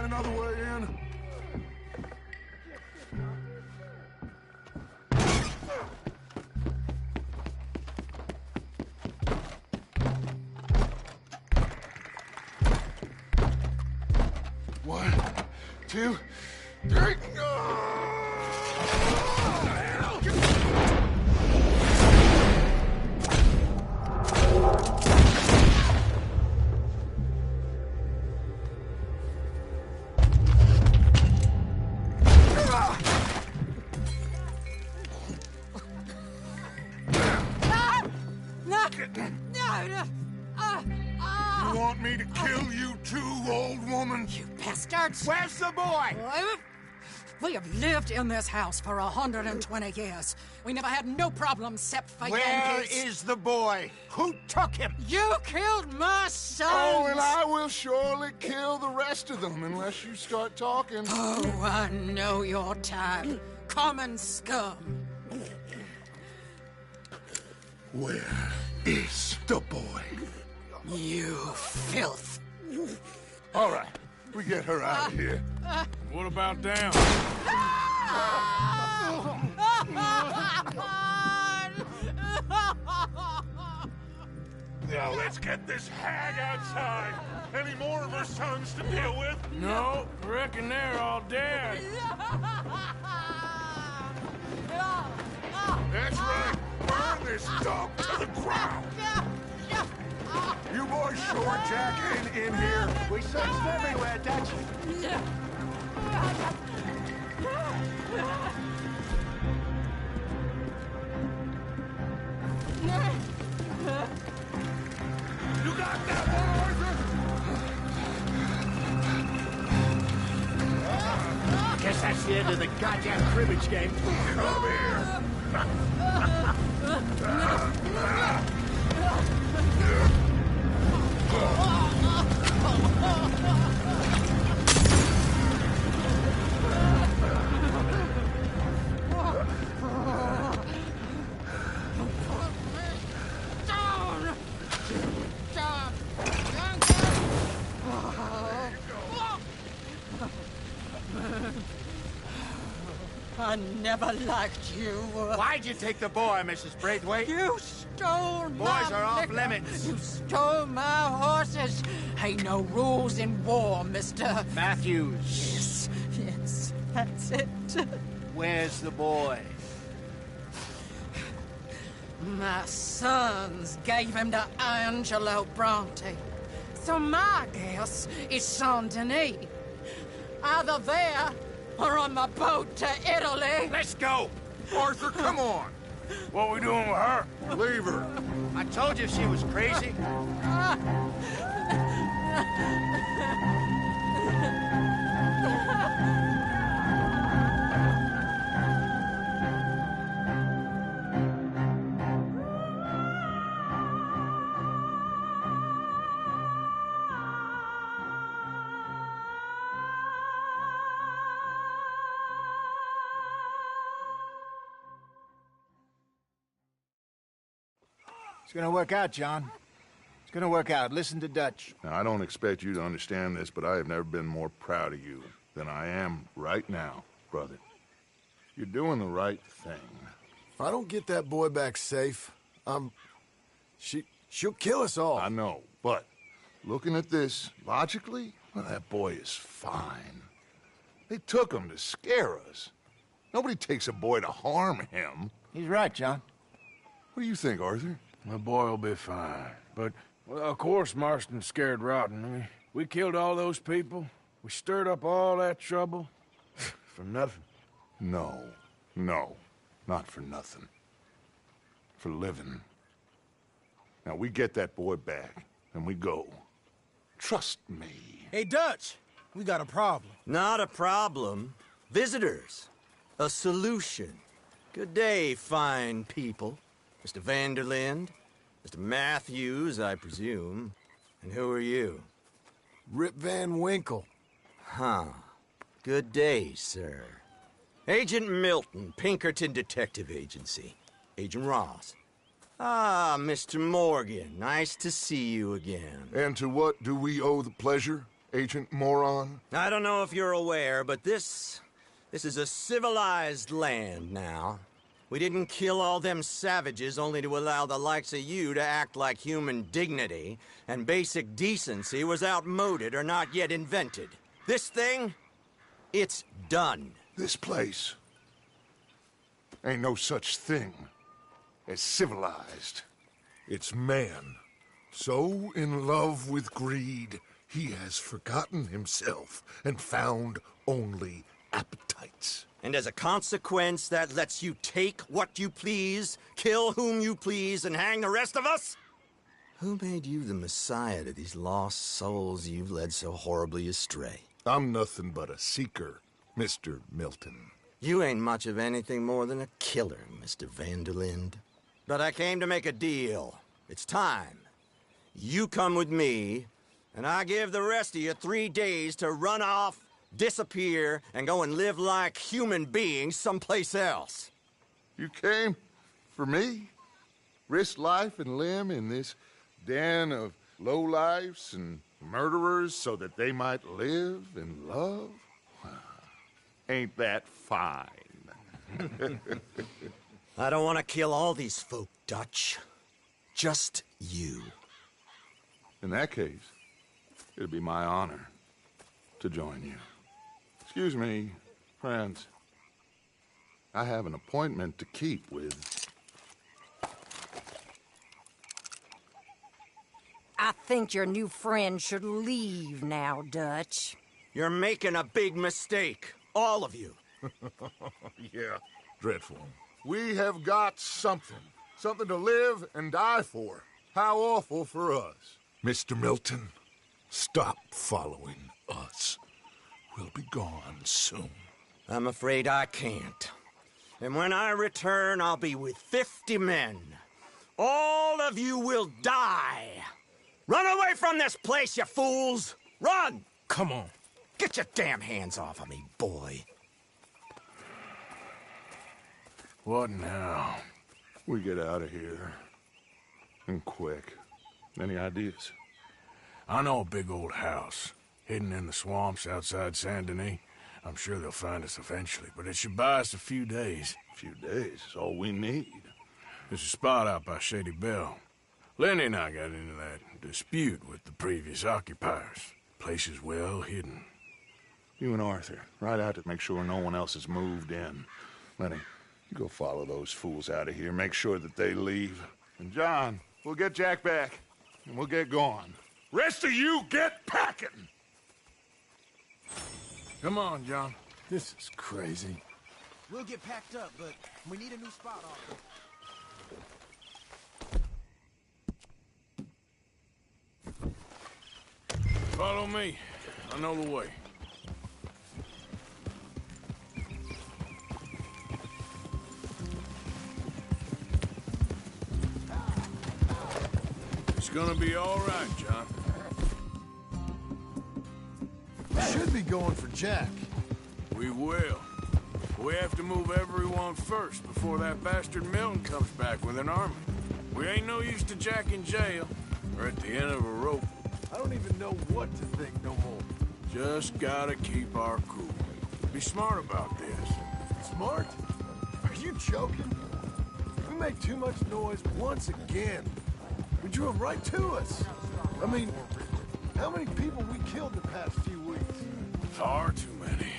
find another way in? One, two, three. You want me to kill you too, old woman? You bastards! Where's the boy? We have lived in this house for 120 years. We never had no problems except for Where Yankees. is the boy? Who took him? You killed my son! Oh, and I will surely kill the rest of them unless you start talking. Oh, I know your type. Common scum. Where is the boy? You filth. All right, we get her out of here. What about down? Now let's get this hag outside. Any more of her sons to deal with? No, reckon they're all dead. That's right. Burn this dog to the ground. You boys sure jacking in here? We searched everywhere, Dutch. You got that one, Arthur? Guess that's the end of the goddamn cribbage game. Come here. I never liked you. Why'd you take the boy, Mrs. Braithwaite? You stole my Boys are off liquor. limits. You stole my horses. Ain't no rules in war, mister. Matthews. Yes, that's it. Where's the boy? My sons gave him to Angelo Bronte. So my guess is Saint-Denis. Either there or on the boat to Italy. Let's go. Arthur, come on. What are we doing with her? Leave her. I told you she was crazy. It's gonna work out, John. It's gonna work out. Listen to Dutch. Now, I don't expect you to understand this, but I have never been more proud of you than I am right now, brother. You're doing the right thing. If I don't get that boy back safe, she'll kill us all. I know, but looking at this logically, well, that boy is fine. They took him to scare us. Nobody takes a boy to harm him. He's right, John. What do you think, Arthur? My boy will be fine. But, well, of course Marston's scared rotten. I mean, we killed all those people. We stirred up all that trouble. For nothing. No, not for nothing. For living. Now, we get that boy back, and we go. Trust me. Hey, Dutch, we got a problem. Not a problem. Visitors. A solution. Good day, fine people. Mr. Vanderlind, Mr. Matthews, I presume. And who are you? Rip Van Winkle. Huh. Good day, sir. Agent Milton, Pinkerton Detective Agency. Agent Ross. Ah, Mr. Morgan, nice to see you again. And to what do we owe the pleasure? Agent Moron? I don't know if you're aware, but this is a civilized land now. We didn't kill all them savages only to allow the likes of you to act like human dignity and basic decency was outmoded or not yet invented. This thing, it's done. This place ain't no such thing as civilized. It's man, so in love with greed, he has forgotten himself and found only appetites. And as a consequence, that lets you take what you please, kill whom you please, and hang the rest of us? Who made you the messiah to these lost souls you've led so horribly astray? I'm nothing but a seeker, Mr. Milton. You ain't much of anything more than a killer, Mr. Van der Linde. But I came to make a deal. It's time. You come with me, and I give the rest of you 3 days to run off, disappear, and go and live like human beings someplace else. You came for me? Risk life and limb in this den of lowlifes and murderers so that they might live and love? Ain't that fine? I don't want to kill all these folk, Dutch. Just you. In that case, it'd be my honor to join you. Excuse me, friends. I have an appointment to keep with... I think your new friend should leave now, Dutch. You're making a big mistake. All of you. Yeah, dreadful. We have got something. Something to live and die for. How awful for us. Mr. Milton, stop following us. We'll be gone soon. I'm afraid I can't. And when I return, I'll be with 50 men. All of you will die. Run away from this place, you fools! Run! Come on. Get your damn hands off of me, boy. What now? We get out of here. And quick. Any ideas? I know a big old house, hidden in the swamps outside Saint Denis. I'm sure they'll find us eventually, but it should buy us a few days. A few days is all we need. There's a spot out by Shady Belle. Lenny and I got into that dispute with the previous occupiers. Place is well hidden. You and Arthur, ride out to make sure no one else has moved in. Lenny, you go follow those fools out of here. Make sure that they leave. And John, we'll get Jack back, and we'll get going. Rest of you, get packing! Come on, John. This is crazy. We'll get packed up, but we need a new spot, Arthur. Follow me. I know the way. It's gonna be all right, John. We should be going for Jack. We will. We have to move everyone first before that bastard Milton comes back with an army. We ain't no use to Jack in jail or at the end of a rope. I don't even know what to think no more. Just gotta keep our cool. Be smart about this. Smart? Are you joking? We made too much noise once again. We drew him right to us. I mean, how many people we killed the past few weeks? Far too many.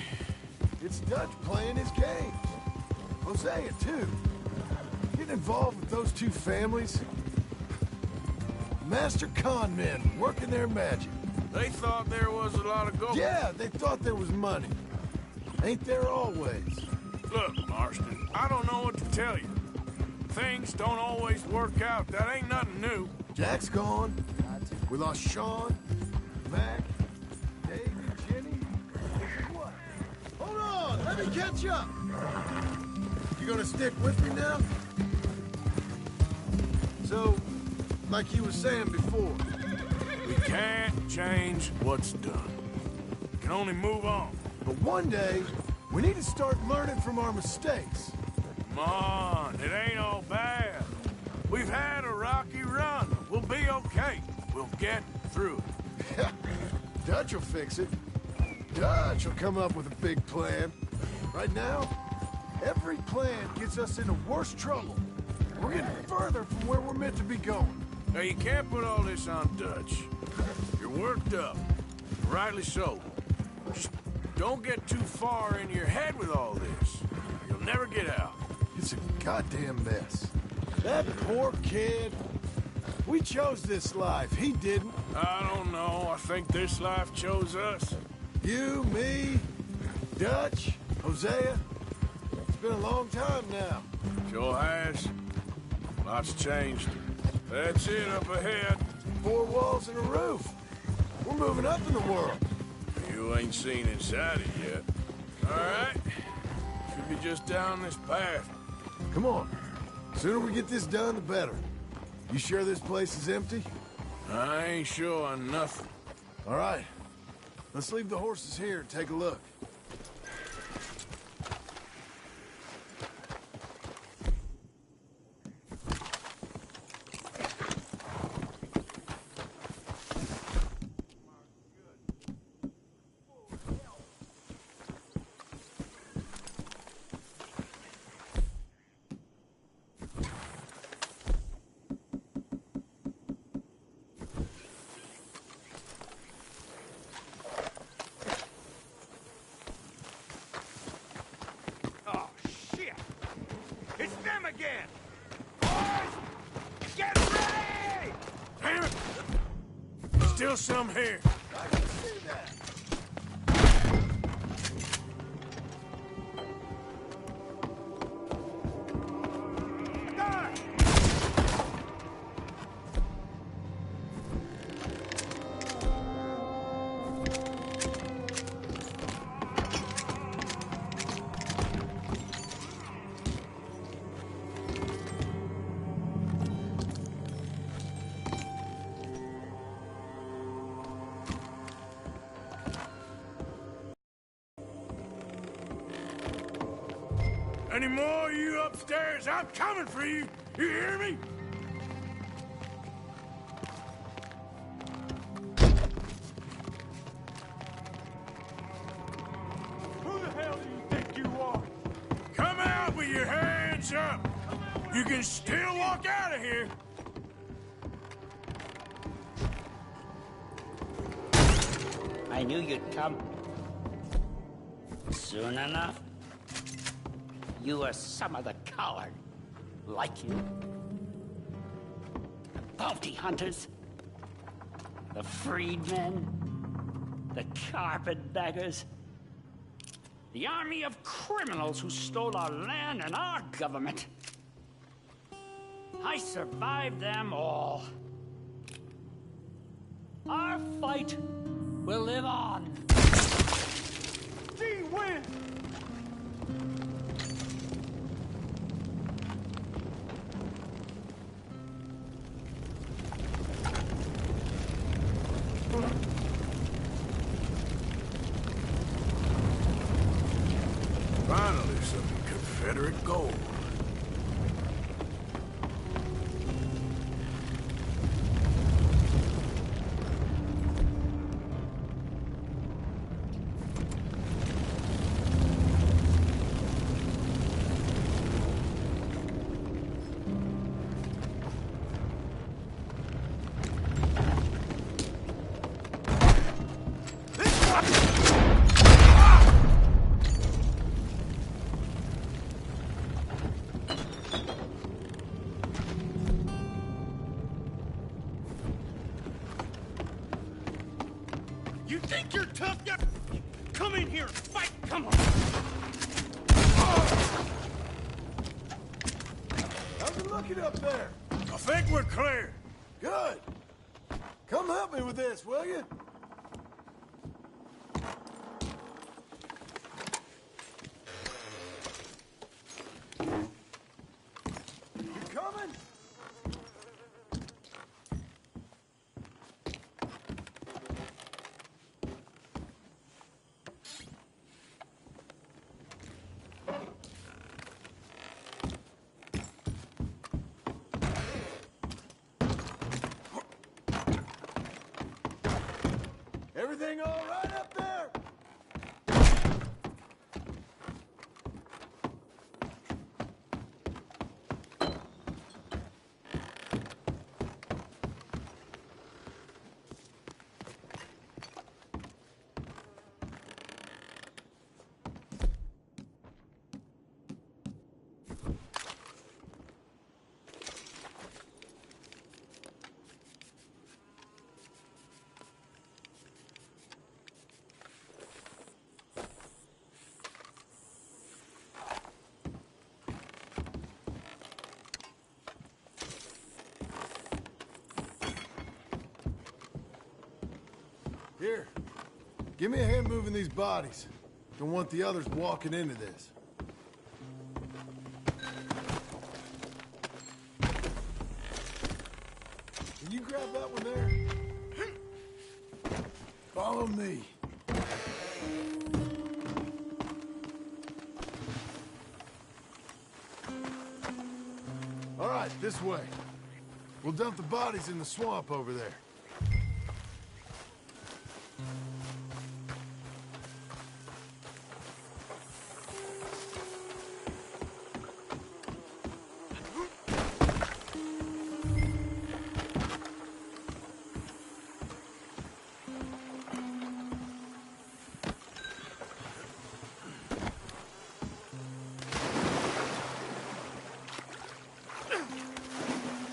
It's Dutch playing his games. Hosea, too. Getting involved with those two families. Master con men working their magic. They thought there was a lot of gold. Yeah, they thought there was money. Ain't there always? Look, Marston, I don't know what to tell you. Things don't always work out. That ain't nothing new. Jack's gone. We lost Sean, Mac, Dave, and Jenny. What? Hold on, let me catch up. You gonna stick with me now? So, like you were saying before. We can't change what's done. We can only move on. But one day, we need to start learning from our mistakes. Come on, it ain't all bad. We've had a rocky run. We'll be okay. We'll get through it. Dutch will fix it. Dutch will come up with a big plan. Right now, every plan gets us into worse trouble. We're getting further from where we're meant to be going. Now, you can't put all this on Dutch. You're worked up. Rightly so. Just don't get too far in your head with all this. You'll never get out. It's a goddamn mess. That poor kid. We chose this life. He didn't. I don't know. I think this life chose us. You, me, Dutch, Hosea. It's been a long time now. Sure has. Lots changed. That's it up ahead. 4 walls and a roof. We're moving up in the world. You ain't seen inside it yet. All right. Should be just down this path. Come on. The sooner we get this done, the better. You sure this place is empty? I ain't sure on nothing. All right. Let's leave the horses here and take a look. Again! Boys! Get ready! Damn it! Still some here. I can see that. Any more of you upstairs? I'm coming for you. You hear me? Who the hell do you think you are? Come out with your hands up. You can still walk out of here. I knew you'd come. Soon enough. You are some of the coward, like you. The bounty hunters, the freedmen, the carpetbaggers, the army of criminals who stole our land and our government. I survived them all. Our fight will live on. Gee whiz! Finally, some Confederate gold. You think you're tough? Yeah. Come in here and fight. Come on. How's it looking up there? I think we're clear. Good. Come help me with this, will you? You coming? Everything all right up there? Here, give me a hand moving these bodies. Don't want the others walking into this. Can you grab that one there? Follow me. All right, this way. We'll dump the bodies in the swamp over there.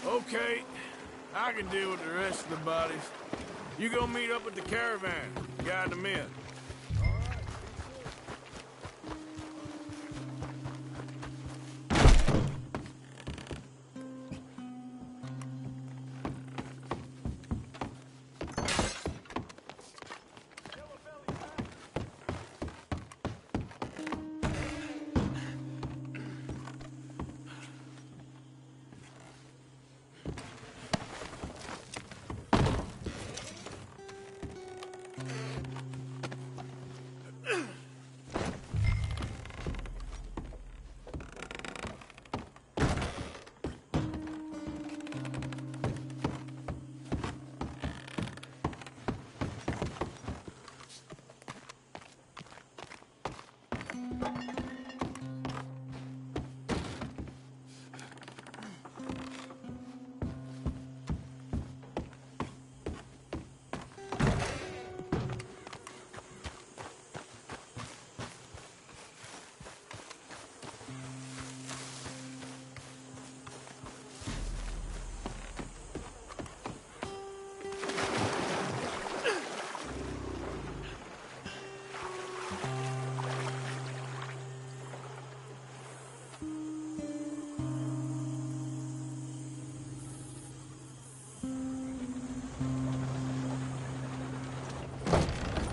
Okay, I can deal with the rest of the bodies. You go meet up with the caravan, guide them in.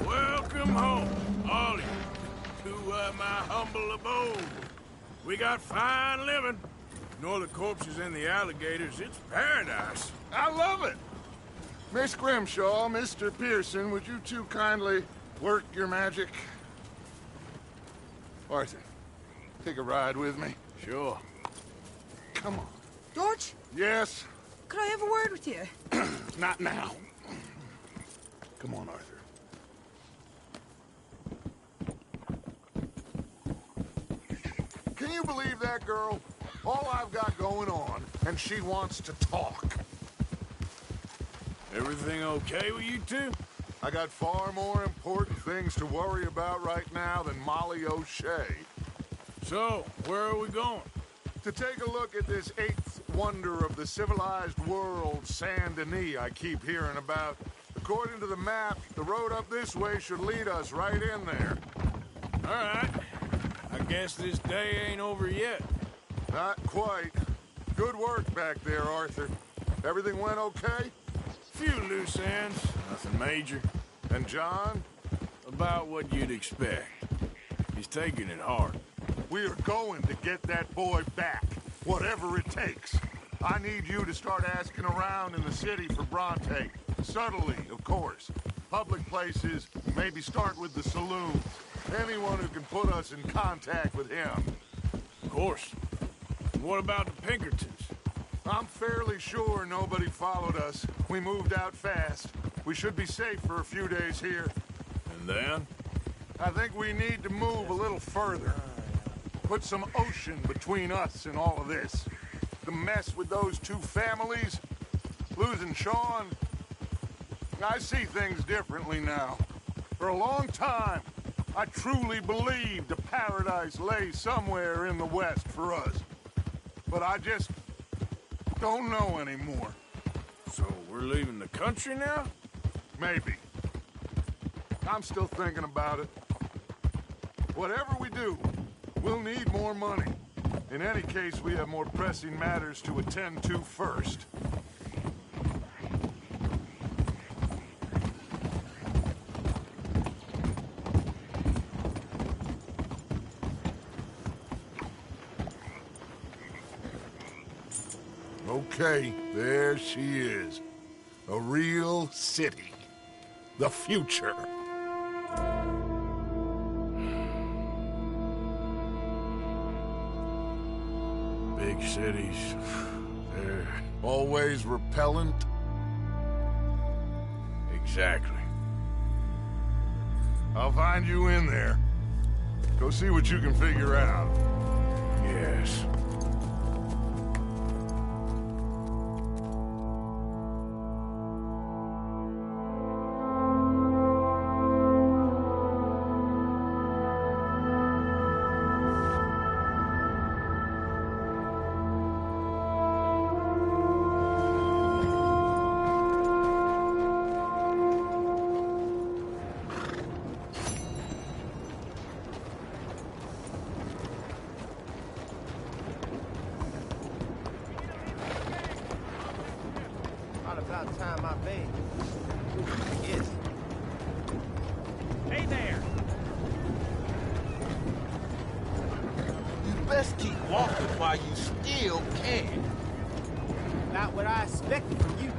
Welcome home, all of you, to my humble abode. We got fine living. Ignore the corpses and the alligators. It's paradise. I love it. Miss Grimshaw, Mr. Pearson, would you two kindly work your magic? Arthur, take a ride with me. Sure. Come on. George? Yes? Could I have a word with you? Not now. Come on, Arthur. Can you believe that girl? All I've got going on, and she wants to talk. Everything okay with you two? I got far more important things to worry about right now than Molly O'Shea. So, where are we going? To take a look at this eighth wonder of the civilized world, Saint Denis, I keep hearing about. According to the map, the road up this way should lead us right in there. All right. I guess this day ain't over yet. Not quite. Good work back there, Arthur. Everything went okay? Few loose ends, nothing major. And John? About what you'd expect. He's taking it hard. We are going to get that boy back, whatever it takes. I need you to start asking around in the city for Bronte. Subtly, of course. Public places, maybe start with the saloons. Anyone who can put us in contact with him. Of course. What about the Pinkertons? I'm fairly sure nobody followed us. We moved out fast. We should be safe for a few days here. And then? I think we need to move a little further. Put some ocean between us and all of this. The mess with those two families, losing Sean. I see things differently now. For a long time, I truly believed a paradise lay somewhere in the West for us. But I just don't know anymore. So we're leaving the country now? Maybe. I'm still thinking about it. Whatever we do, we'll need more money. In any case, we have more pressing matters to attend to first. Okay, there she is. A real city. The future. Big cities. They're always repellent. Exactly. I'll find you in there. Go see what you can figure out. Yes. About time I paid. Yes. Hey there! You best keep walking while you still can. Not what I expected from you.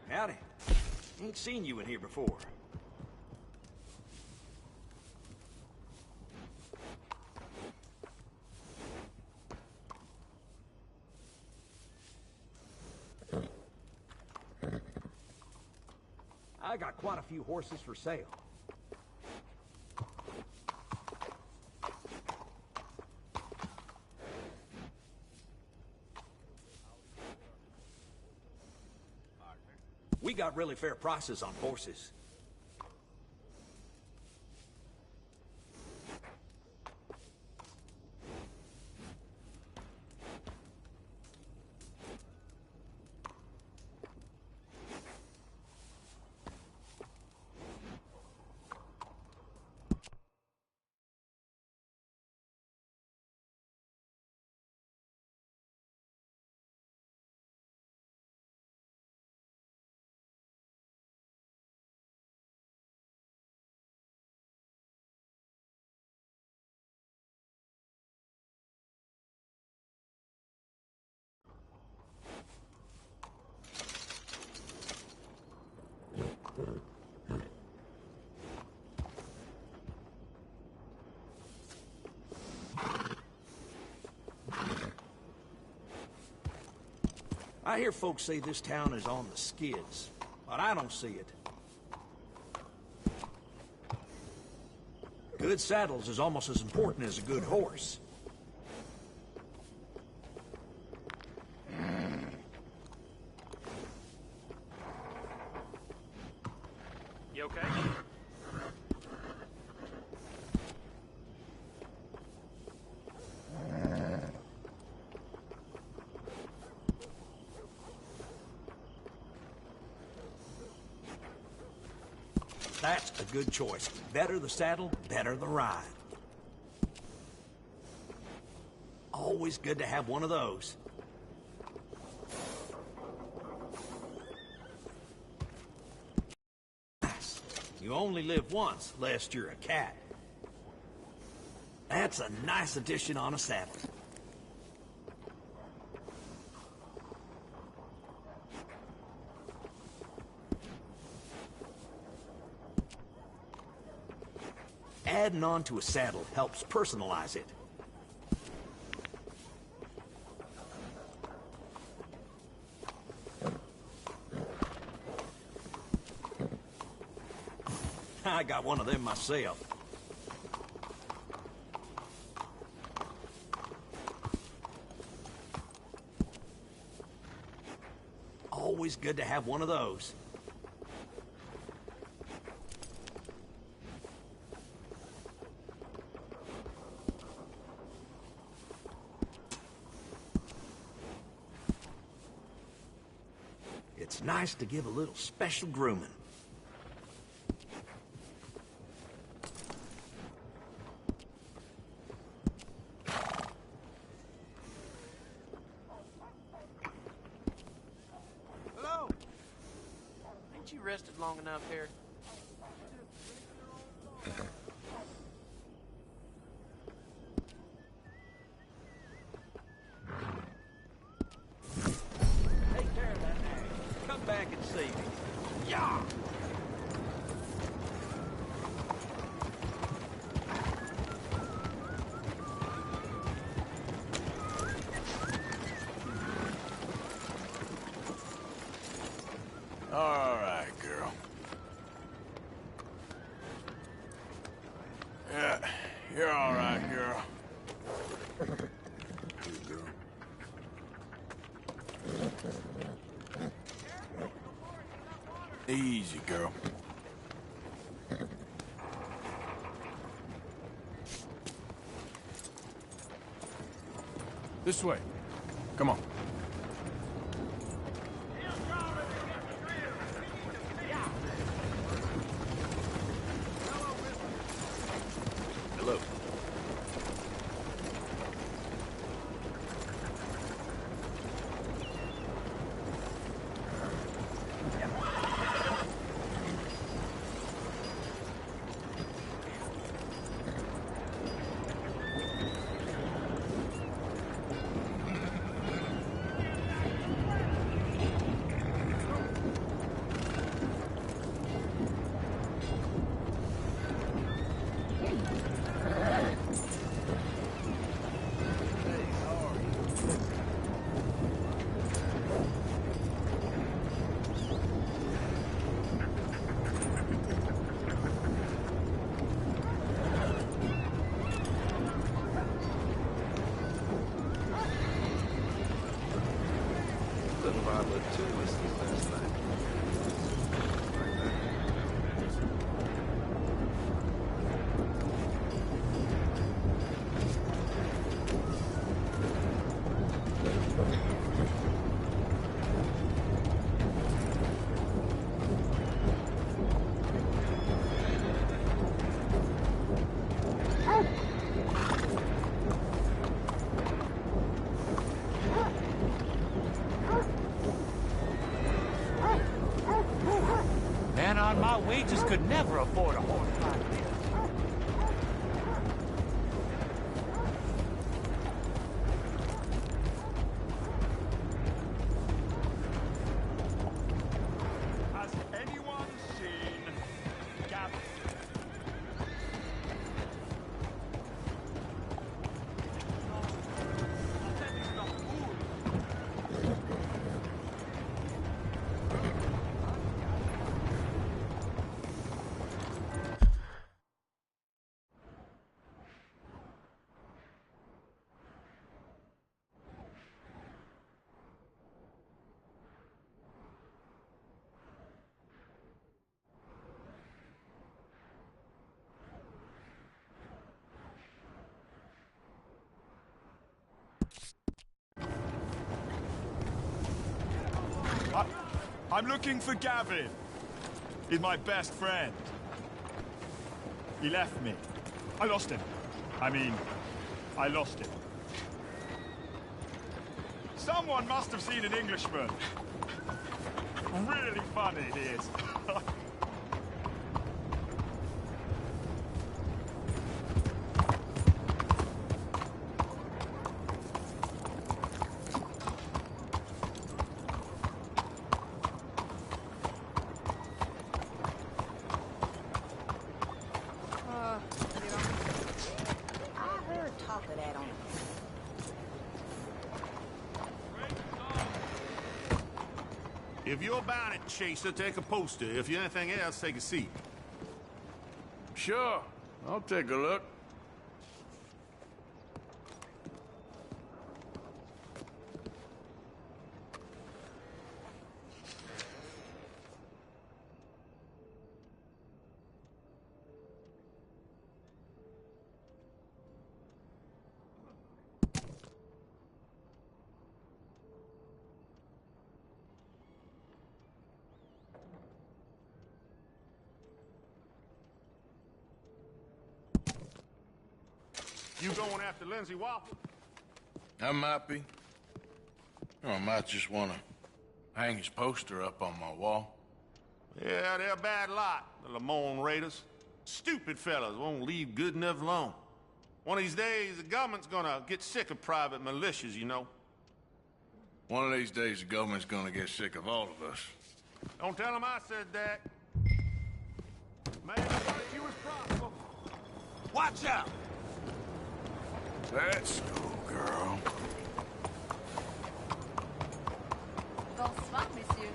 Howdy. Ain't seen you in here before. I got quite a few horses for sale. We got really fair prices on horses. I hear folks say this town is on the skids, but I don't see it. Good saddles is almost as important as a good horse. You okay? That's a good choice. Better the saddle, better the ride. Always good to have one of those. You only live once, lest you're a cat. That's a nice addition on a saddle. adding on to a saddle helps personalize it. I got one of them myself. Always good to have one of those. It's nice to give a little special grooming. Hello? Ain't you rested long enough here? Take care of that ass. Come back and see me. Yeah! All right, girl. Yeah, you're all right, girl. Good girl. Easy, girl. This way. Come on. Hello. Little Bob looked too whiskey last night. Man on my wages could never afford a horse like this. Has anyone seen Gavin? I'm looking for Gavin. He's my best friend. He left me. I lost him. I lost him. Someone must have seen an Englishman. Really funny, he is. If you're about it, Chaser, take a poster. If you're anything else, take a seat. Sure, I'll take a look. You going after Lindsay Waffle? I might be. Or I might just want to hang his poster up on my wall. Yeah, they're a bad lot, the Lamont Raiders. Stupid fellas, won't leave good enough alone. One of these days, the government's gonna get sick of private militias, you know. One of these days, the government's gonna get sick of all of us. Don't tell them I said that. Maybe you was profitable. Watch out! Let's go, girl. Bonsoir, monsieur.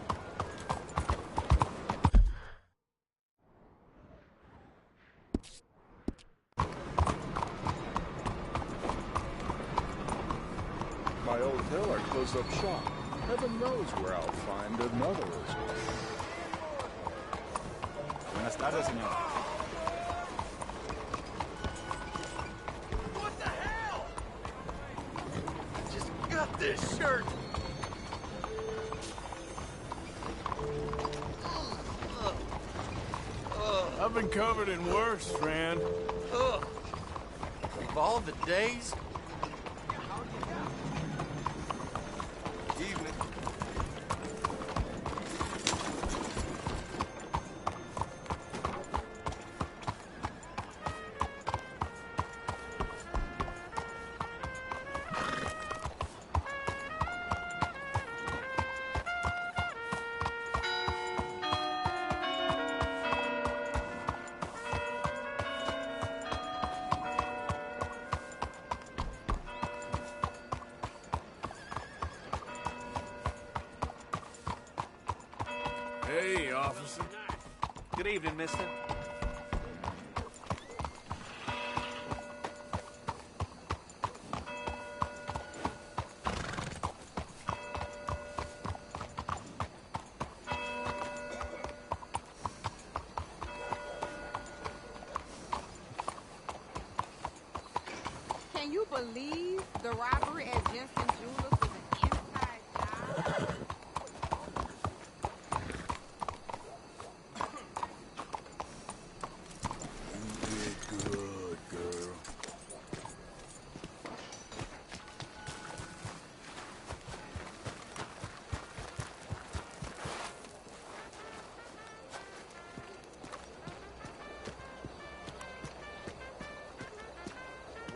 My old Miller closed up shop. Heaven knows where I'll find another as well. Buenas tardes, señor. What the hell? Just got this shirt. I've been covered in worse, friend. Ugh. Of all the days. Evening. Hey, officer. Good evening, mister. Can you believe the robbery at Jensen Jewelers was an inside job? Good girl.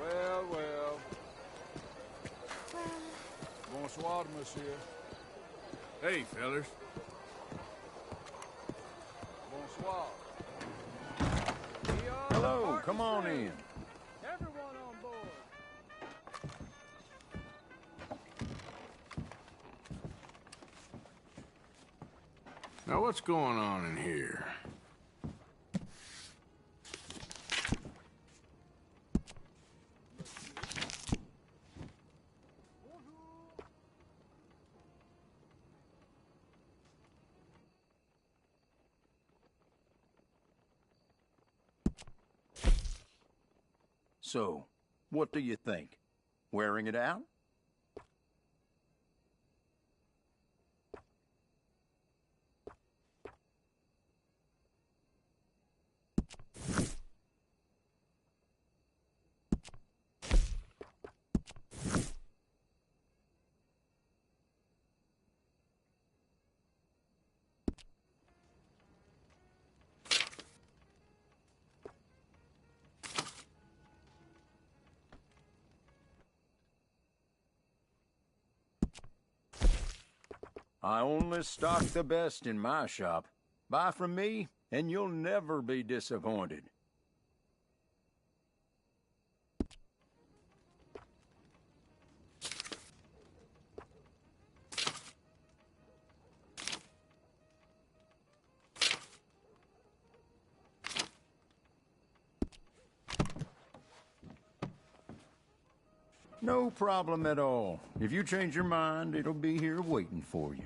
Well, well. Bonsoir, monsieur. Hey, fellers. Bonsoir. Hello, come on in. Everyone on board. Now, what's going on in here? So, what do you think? Wearing it out? I only stock the best in my shop. Buy from me, and you'll never be disappointed. No problem at all. If you change your mind, it'll be here waiting for you.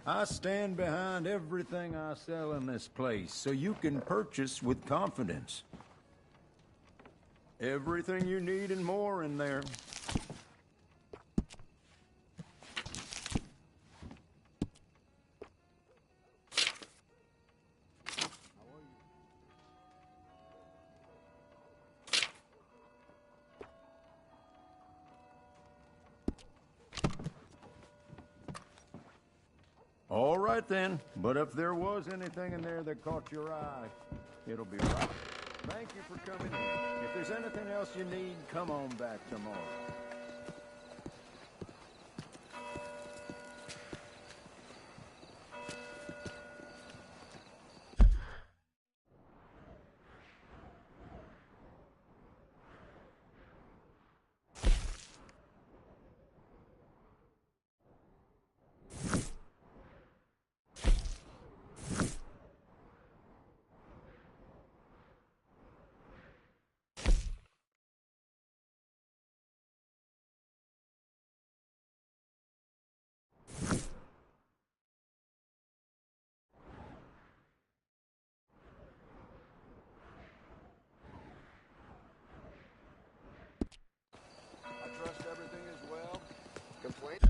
I stand behind everything I sell in this place, so you can purchase with confidence. Everything you need and more in there. All right then, but if there was anything in there that caught your eye, it'll be right. Thank you for coming in. If there's anything else you need, come on back tomorrow. I trust everything is well. Complaint?